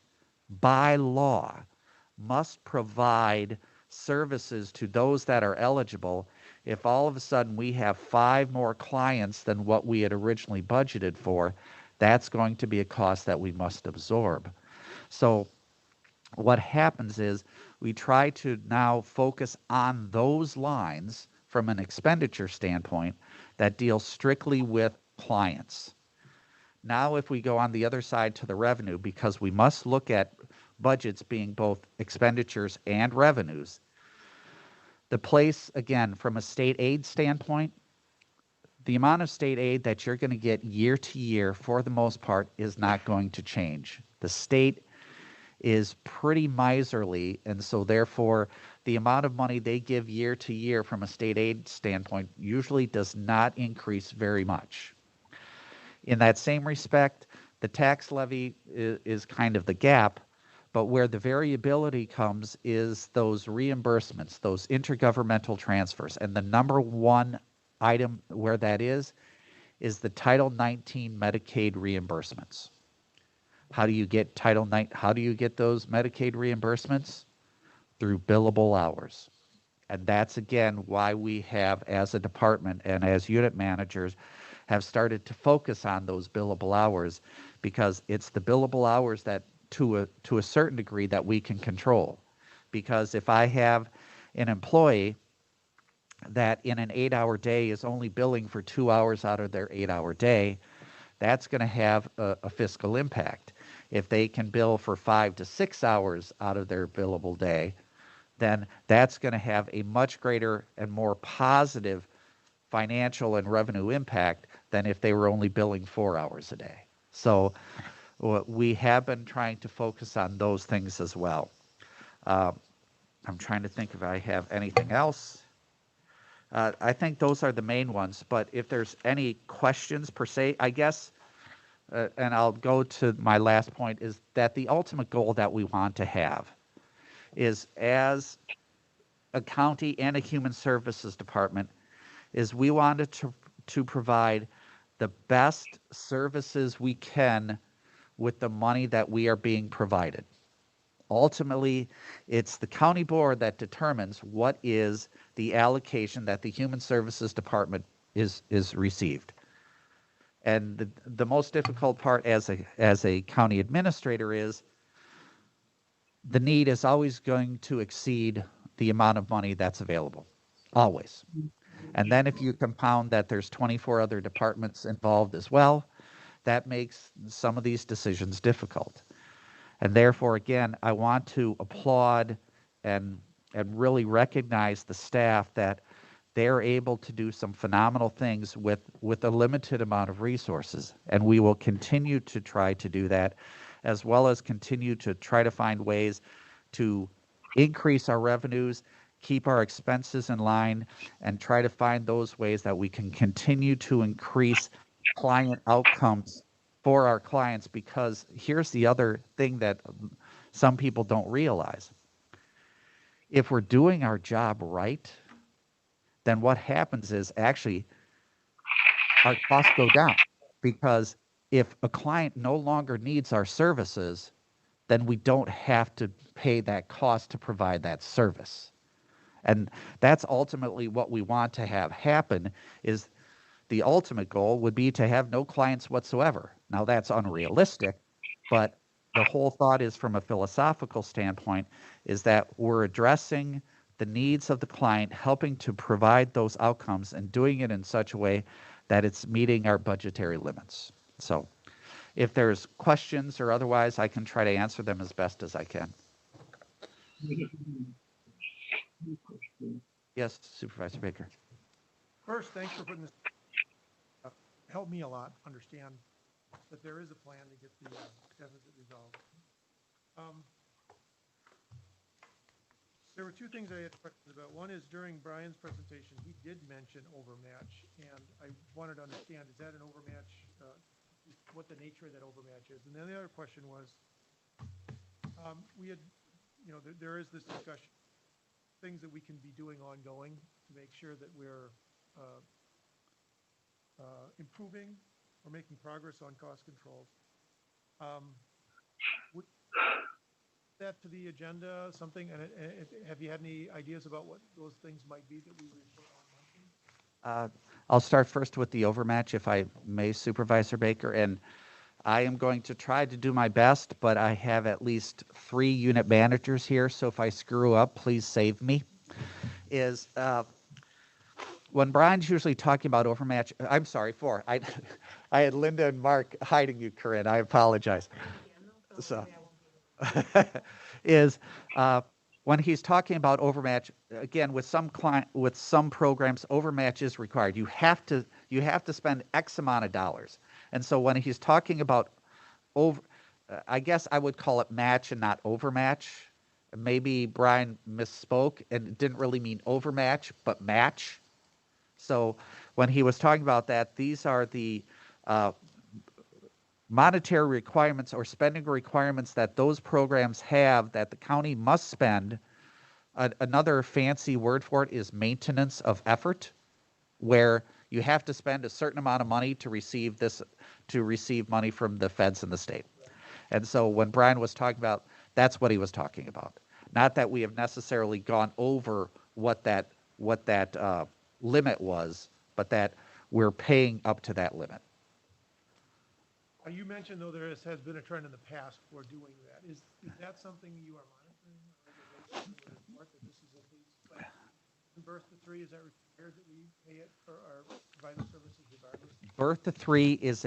by law, must provide services to those that are eligible. If all of a sudden we have 5 more clients than what we had originally budgeted for, that's going to be a cost that we must absorb. So what happens is we try to now focus on those lines from an expenditure standpoint that deal strictly with clients. Now if we go on the other side to the revenue, because we must look at budgets being both expenditures and revenues, the place, again, from a state aid standpoint, the amount of state aid that you're going to get year to year, for the most part, is not going to change. The state is pretty miserly, and so therefore, the amount of money they give year to year from a state aid standpoint usually does not increase very much. In that same respect, the tax levy is kind of the gap. But where the variability comes is those reimbursements, those intergovernmental transfers. And the number one item where that is the Title 19 Medicaid reimbursements. How do you get how do you get those Medicaid reimbursements? Through billable hours. And that's again why we have, as a department and as unit managers, have started to focus on those billable hours, because it's the billable hours that to a certain degree that we can control. Because if I have an employee that in an 8-hour day is only billing for 2 hours out of their 8-hour day, that's going to have a fiscal impact. If they can bill for 5 to 6 hours out of their billable day, then that's going to have a much greater and more positive financial and revenue impact than if they were only billing 4 hours a day. So we have been trying to focus on those things as well. I'm trying to think if I have anything else. I think those are the main ones, but if there's any questions per se, I guess, and I'll go to my last point, is that the ultimate goal that we want to have is, as a county and a human services department, is we wanted to provide the best services we can with the money that we are being provided. Ultimately, it's the county board that determines what is the allocation that the human services department is received. And the most difficult part as a county administrator is the need is always going to exceed the amount of money that's available, always. And then if you compound that there's 24 other departments involved as well, that makes some of these decisions difficult. And therefore, again, I want to applaud and really recognize the staff that they're able to do some phenomenal things with a limited amount of resources. And we will continue to try to do that, as well as continue to try to find ways to increase our revenues, keep our expenses in line, and try to find those ways that we can continue to increase client outcomes for our clients. Because here's the other thing that some people don't realize. If we're doing our job right, then what happens is actually our costs go down. Because if a client no longer needs our services, then we don't have to pay that cost to provide that service. And that's ultimately what we want to have happen. Is the ultimate goal would be to have no clients whatsoever. Now that's unrealistic, but the whole thought is, from a philosophical standpoint, is that we're addressing the needs of the client, helping to provide those outcomes, and doing it in such a way that it's meeting our budgetary limits. So if there's questions or otherwise, I can try to answer them as best as I can. Yes, Supervisor Baker. First, thanks for putting this, helped me a lot understand that there is a plan to get the deficit resolved. There were two things I had questions about. One is, during Brian's presentation, he did mention overmatch, and I wanted to understand, is that an overmatch, what the nature of that overmatch is? And then the other question was, we had, there is this discussion, things that we can be doing ongoing to make sure that we're improving or making progress on cost controls. Would that to the agenda, something, and have you had any ideas about what those things might be that we would put on? I'll start first with the overmatch, if I may, Supervisor Baker. And I am going to try to do my best, but I have at least 3 unit managers here, so if I screw up, please save me. When Brian's usually talking about overmatch, I'm sorry, 4. I had Linda and Mark hiding you, Corinne. I apologize. So, when he's talking about overmatch, again, with some programs, overmatch is required. You have to spend X amount of dollars. And so when he's talking about I guess I would call it match and not overmatch. Maybe Brian misspoke and didn't really mean overmatch, but match. So when he was talking about that, these are the monetary requirements or spending requirements that those programs have that the county must spend. Another fancy word for it is maintenance of effort, where you have to spend a certain amount of money to receive money from the feds and the state. And so when Brian was talking about, that's what he was talking about. Not that we have necessarily gone over what that limit was, but that we're paying up to that limit. You mentioned, though, there has been a trend in the past for doing that. Is that something you are monitoring? Or that this is at least, like, in birth to 3, is that required that we pay it for our provider services regardless? Birth to 3 is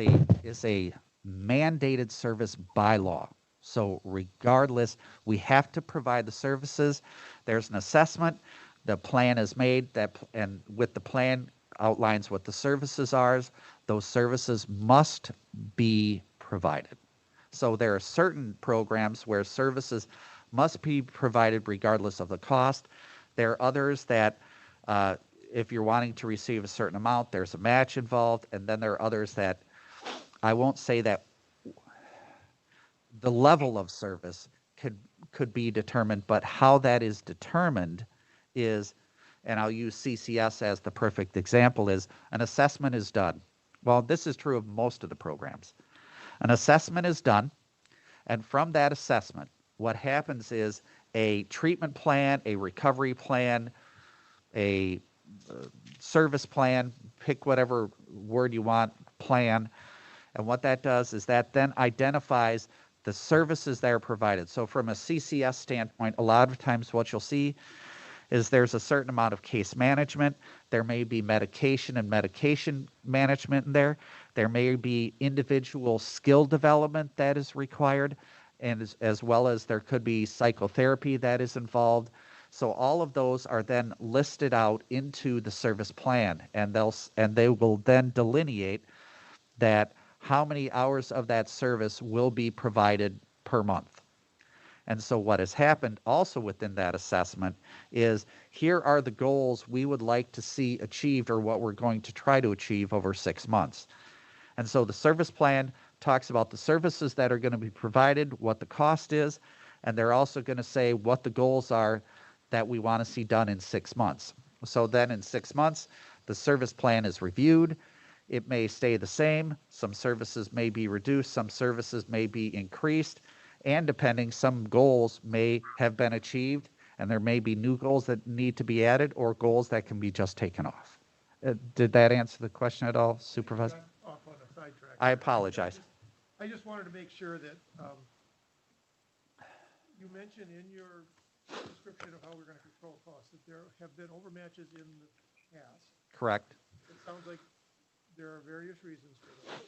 a mandated service by law. So regardless, we have to provide the services. There's an assessment. The plan is made, and with the plan, outlines what the services are. Those services must be provided. So there are certain programs where services must be provided regardless of the cost. There are others that if you're wanting to receive a certain amount, there's a match involved. And then there are others that I won't say that the level of service could be determined, but how that is determined is, and I'll use CCS as the perfect example, is an assessment is done. Well, this is true of most of the programs. An assessment is done, and from that assessment, what happens is a treatment plan, a recovery plan, a service plan, pick whatever word you want, plan, and what that does is that then identifies the services that are provided. So from a CCS standpoint, a lot of times what you'll see is there's a certain amount of case management. There may be medication and medication management in there. There may be individual skill development that is required, and as well as there could be psychotherapy that is involved. So all of those are then listed out into the service plan, and they will then delineate that how many hours of that service will be provided per month. And so what has happened also within that assessment is here are the goals we would like to see achieved, or what we're going to try to achieve over 6 months. And so the service plan talks about the services that are going to be provided, what the cost is, and they're also going to say what the goals are that we want to see done in 6 months. So then in 6 months, the service plan is reviewed. It may stay the same. Some services may be reduced. Some services may be increased. And depending, some goals may have been achieved, and there may be new goals that need to be added, or goals that can be just taken off. Did that answer the question at all, Supervisor? Got off on a sidetrack. I apologize. I just wanted to make sure that you mentioned in your description of how we're going to control costs that there have been overmatches in the past. Correct. It sounds like there are various reasons for those.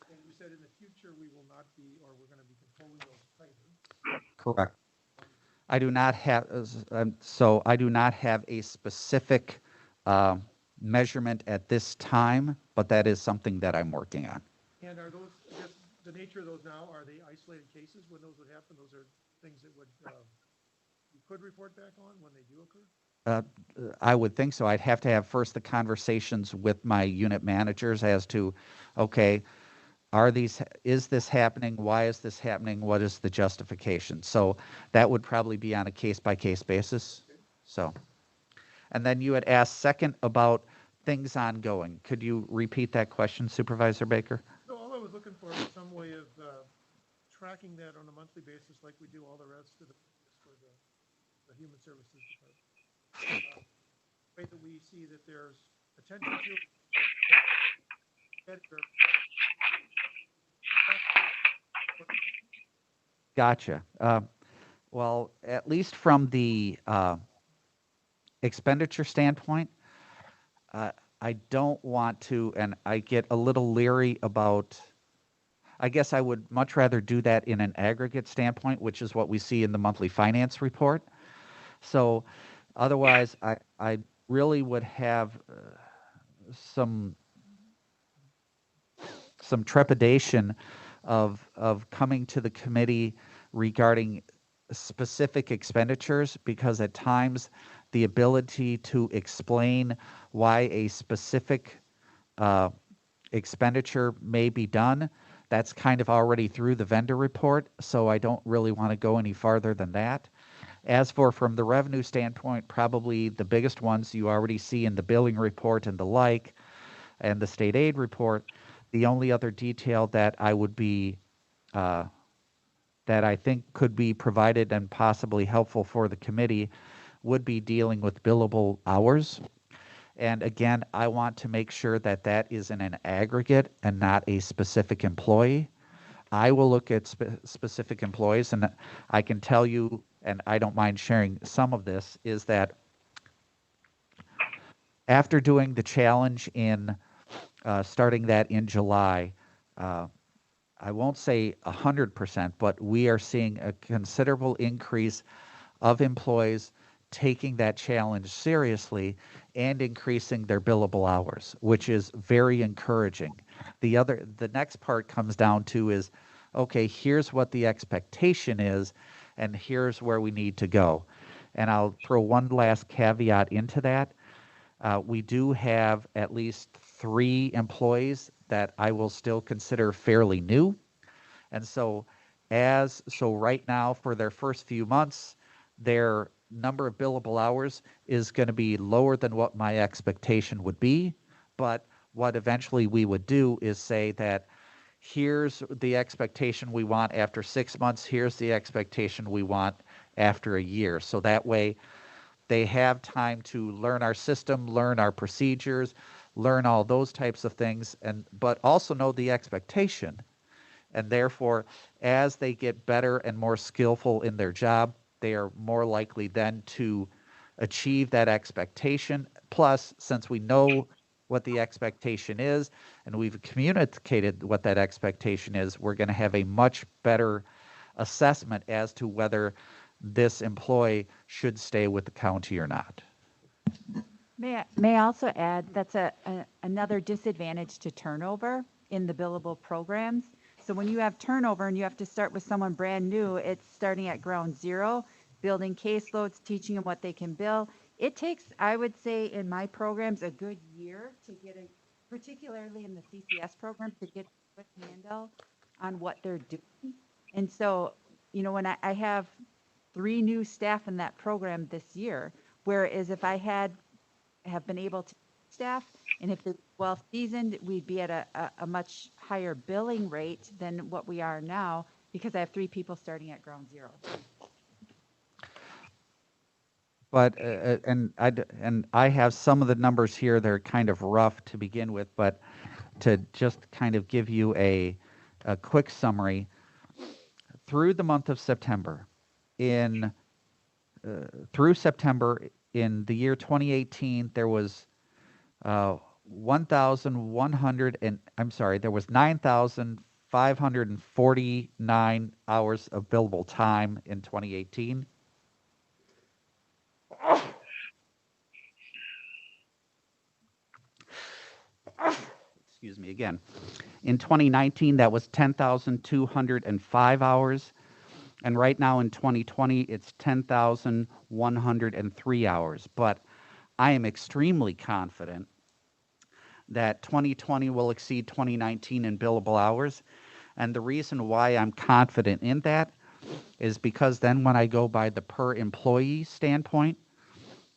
And you said in the future we will not be, or we're going to be controlling those tighter. Correct. I do not have, so I do not have a specific measurement at this time, but that is something that I'm working on. And are those, I guess, the nature of those now, are they isolated cases when those would happen? Those are things that would, you could report back on when they do occur? I would think so. I'd have to have first the conversations with my unit managers as to, okay, is this happening? Why is this happening? What is the justification? So that would probably be on a case-by-case basis. So, and then you had asked second about things ongoing. Could you repeat that question, Supervisor Baker? So all I was looking for is some way of tracking that on a monthly basis like we do all the rest of the for the Human Services Department. Way that we see that there's attention to Gotcha. Well, at least from the expenditure standpoint, I don't want to, and I get a little leery about, I guess I would much rather do that in an aggregate standpoint, which is what we see in the monthly finance report. So otherwise, I really would have some trepidation of coming to the committee regarding specific expenditures, because at times the ability to explain why a specific expenditure may be done, that's kind of already through the vendor report, so I don't really want to go any farther than that. As for from the revenue standpoint, probably the biggest ones you already see in the billing report and the like, and the state aid report. The only other detail that I would be, that I think could be provided and possibly helpful for the committee would be dealing with billable hours. And again, I want to make sure that that is in an aggregate and not a specific employee. I will look at specific employees, and I can tell you, and I don't mind sharing some of this, is that after doing the challenge in starting that in July, I won't say 100%, but we are seeing a considerable increase of employees taking that challenge seriously and increasing their billable hours, which is very encouraging. The next part comes down to is, okay, here's what the expectation is, and here's where we need to go. And I'll throw one last caveat into that. We do have at least 3 employees that I will still consider fairly new. And so right now for their first few months, their number of billable hours is going to be lower than what my expectation would be. But what eventually we would do is say that here's the expectation we want after 6 months, here's the expectation we want after a year. So that way they have time to learn our system, learn our procedures, learn all those types of things, but also know the expectation. And therefore, as they get better and more skillful in their job, they are more likely then to achieve that expectation. Plus, since we know what the expectation is and we've communicated what that expectation is, we're going to have a much better assessment as to whether this employee should stay with the county or not. May I also add, that's another disadvantage to turnover in the billable programs. So when you have turnover and you have to start with someone brand new, it's starting at ground zero, building caseloads, teaching them what they can bill. It takes, I would say, in my programs, a good year to get particularly in the CCS program, to get a good handle on what they're doing. And so, when I have 3 new staff in that program this year, whereas if I have been able to staff, and if they're well seasoned, we'd be at a much higher billing rate than what we are now, because I have 3 people starting at ground zero. But I have some of the numbers here. They're kind of rough to begin with, but to just kind of give you a quick summary, through the month of September, through September in the year 2018, there was 9,549 hours of billable time in 2018. Excuse me again. In 2019, that was 10,205 hours. And right now in 2020, it's 10,103 hours. But I am extremely confident that 2020 will exceed 2019 in billable hours. And the reason why I'm confident in that is because then when I go by the per employee standpoint,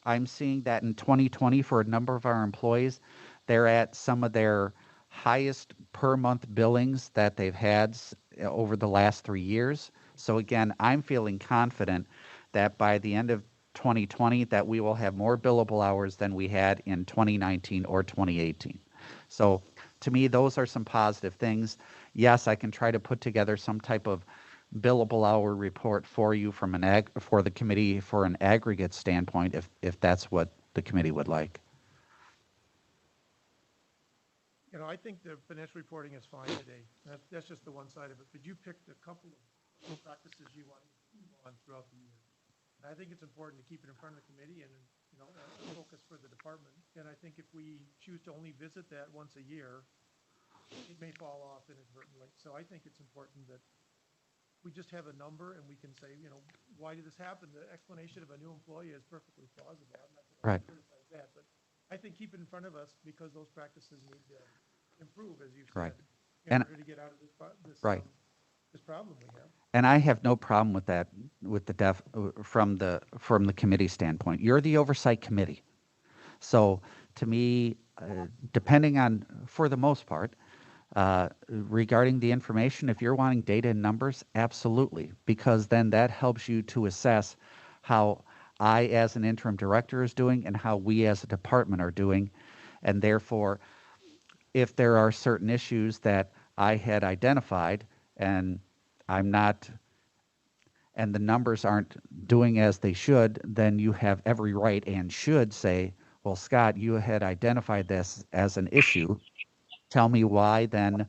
I'm seeing that in 2020 for a number of our employees, they're at some of their highest per month billings that they've had over the last 3 years. So again, I'm feeling confident that by the end of 2020 that we will have more billable hours than we had in 2019 or 2018. So to me, those are some positive things. Yes, I can try to put together some type of billable hour report for you from for the committee for an aggregate standpoint, if that's what the committee would like. I think the financial reporting is fine today. That's just the one side of it. But you picked a couple of practices you want to move on throughout the year. And I think it's important to keep it in front of the committee and, a focus for the department. And I think if we choose to only visit that once a year, it may fall off inadvertently. So I think it's important that we just have a number and we can say, why did this happen? The explanation of a new employee is perfectly plausible. I'm not going to criticize that, but I think keep it in front of us because those practices need to improve, as you've said, in order to get out of this problem we have. And I have no problem with that, from the committee standpoint. You're the oversight committee. So to me, depending on, for the most part, regarding the information, if you're wanting data and numbers, absolutely, because then that helps you to assess how I as an interim director is doing and how we as a department are doing. And therefore, if there are certain issues that I had identified and and the numbers aren't doing as they should, then you have every right and should say, well, Scott, you had identified this as an issue. Tell me why then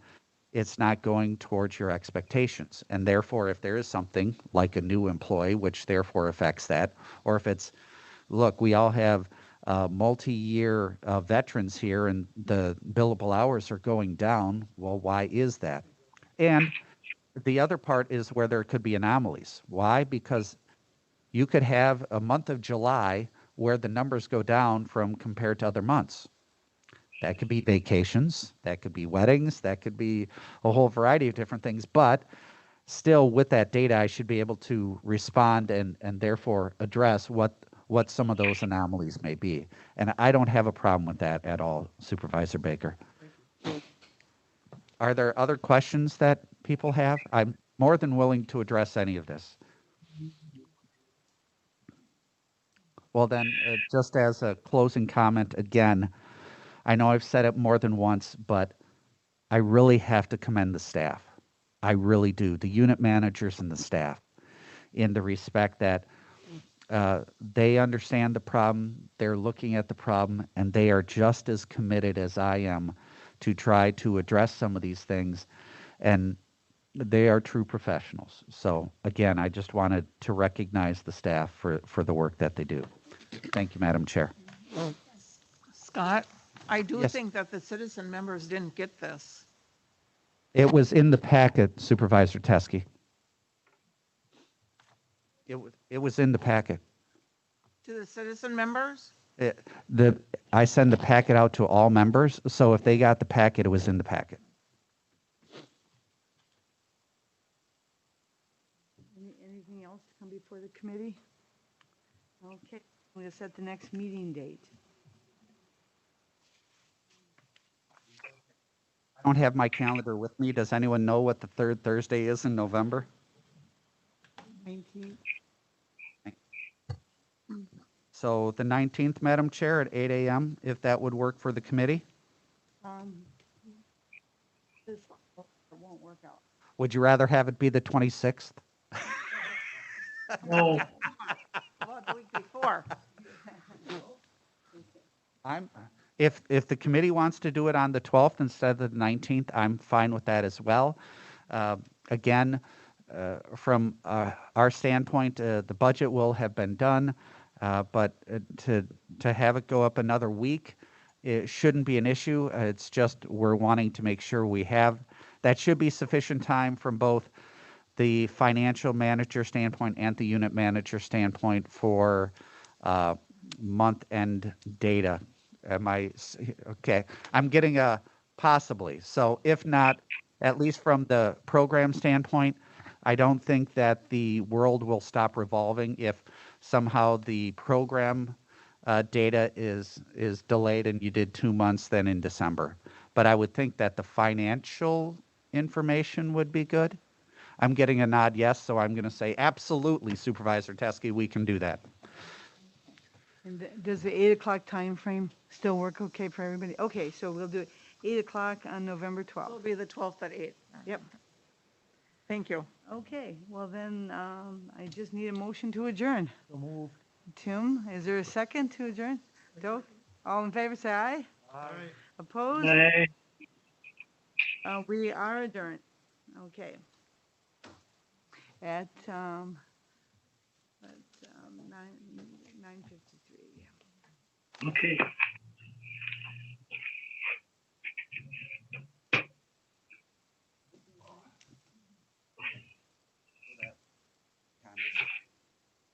it's not going towards your expectations. And therefore, if there is something like a new employee, which therefore affects that, or if it's look, we all have multi-year veterans here, and the billable hours are going down. Well, why is that? And the other part is where there could be anomalies. Why? Because you could have a month of July where the numbers go down from compared to other months. That could be vacations, that could be weddings, that could be a whole variety of different things. But still, with that data, I should be able to respond and therefore address what some of those anomalies may be. And I don't have a problem with that at all, Supervisor Baker. Are there other questions that people have? I'm more than willing to address any of this. Well, then, just as a closing comment, again, I know I've said it more than once, but I really have to commend the staff. I really do. The unit managers and the staff, in the respect that they understand the problem, they're looking at the problem, and they are just as committed as I am to try to address some of these things. And they are true professionals. So again, I just wanted to recognize the staff for the work that they do. Thank you, Madam Chair. Scott, I do Yes. think that the citizen members didn't get this. It was in the packet, Supervisor Teskey. It was in the packet. To the citizen members? I send the packet out to all members, so if they got the packet, it was in the packet. Anything else to come before the committee? Okay, we'll set the next meeting date. I don't have my calendar with me. Does anyone know what the third Thursday is in November? 19th. So the 19th, Madam Chair, at 8 a.m., if that would work for the committee? This won't work out. Would you rather have it be the 26th? No. How about the week before? If the committee wants to do it on the 12th instead of the 19th, I'm fine with that as well. Again, from our standpoint, the budget will have been done, but to have it go up another week, it shouldn't be an issue. It's just we're wanting to make sure we have, that should be sufficient time from both the financial manager standpoint and the unit manager standpoint for month-end data. Am I, okay, I'm getting a possibly. So if not, at least from the program standpoint, I don't think that the world will stop revolving if somehow the program data is delayed and you did 2 months then in December. But I would think that the financial information would be good. I'm getting a nod yes, so I'm going to say absolutely, Supervisor Teskey, we can do that. And does the 8 o'clock time frame still work okay for everybody? Okay, so we'll do it 8 o'clock on November 12th. It'll be the 12th at 8. Yep. Thank you. Okay, well then, I just need a motion to adjourn. So moved. Tim, is there a second to adjourn? Doe? All in favor, say aye. Aye. Opposed? Aye. We are adjourned. Okay. At 9:53. Okay.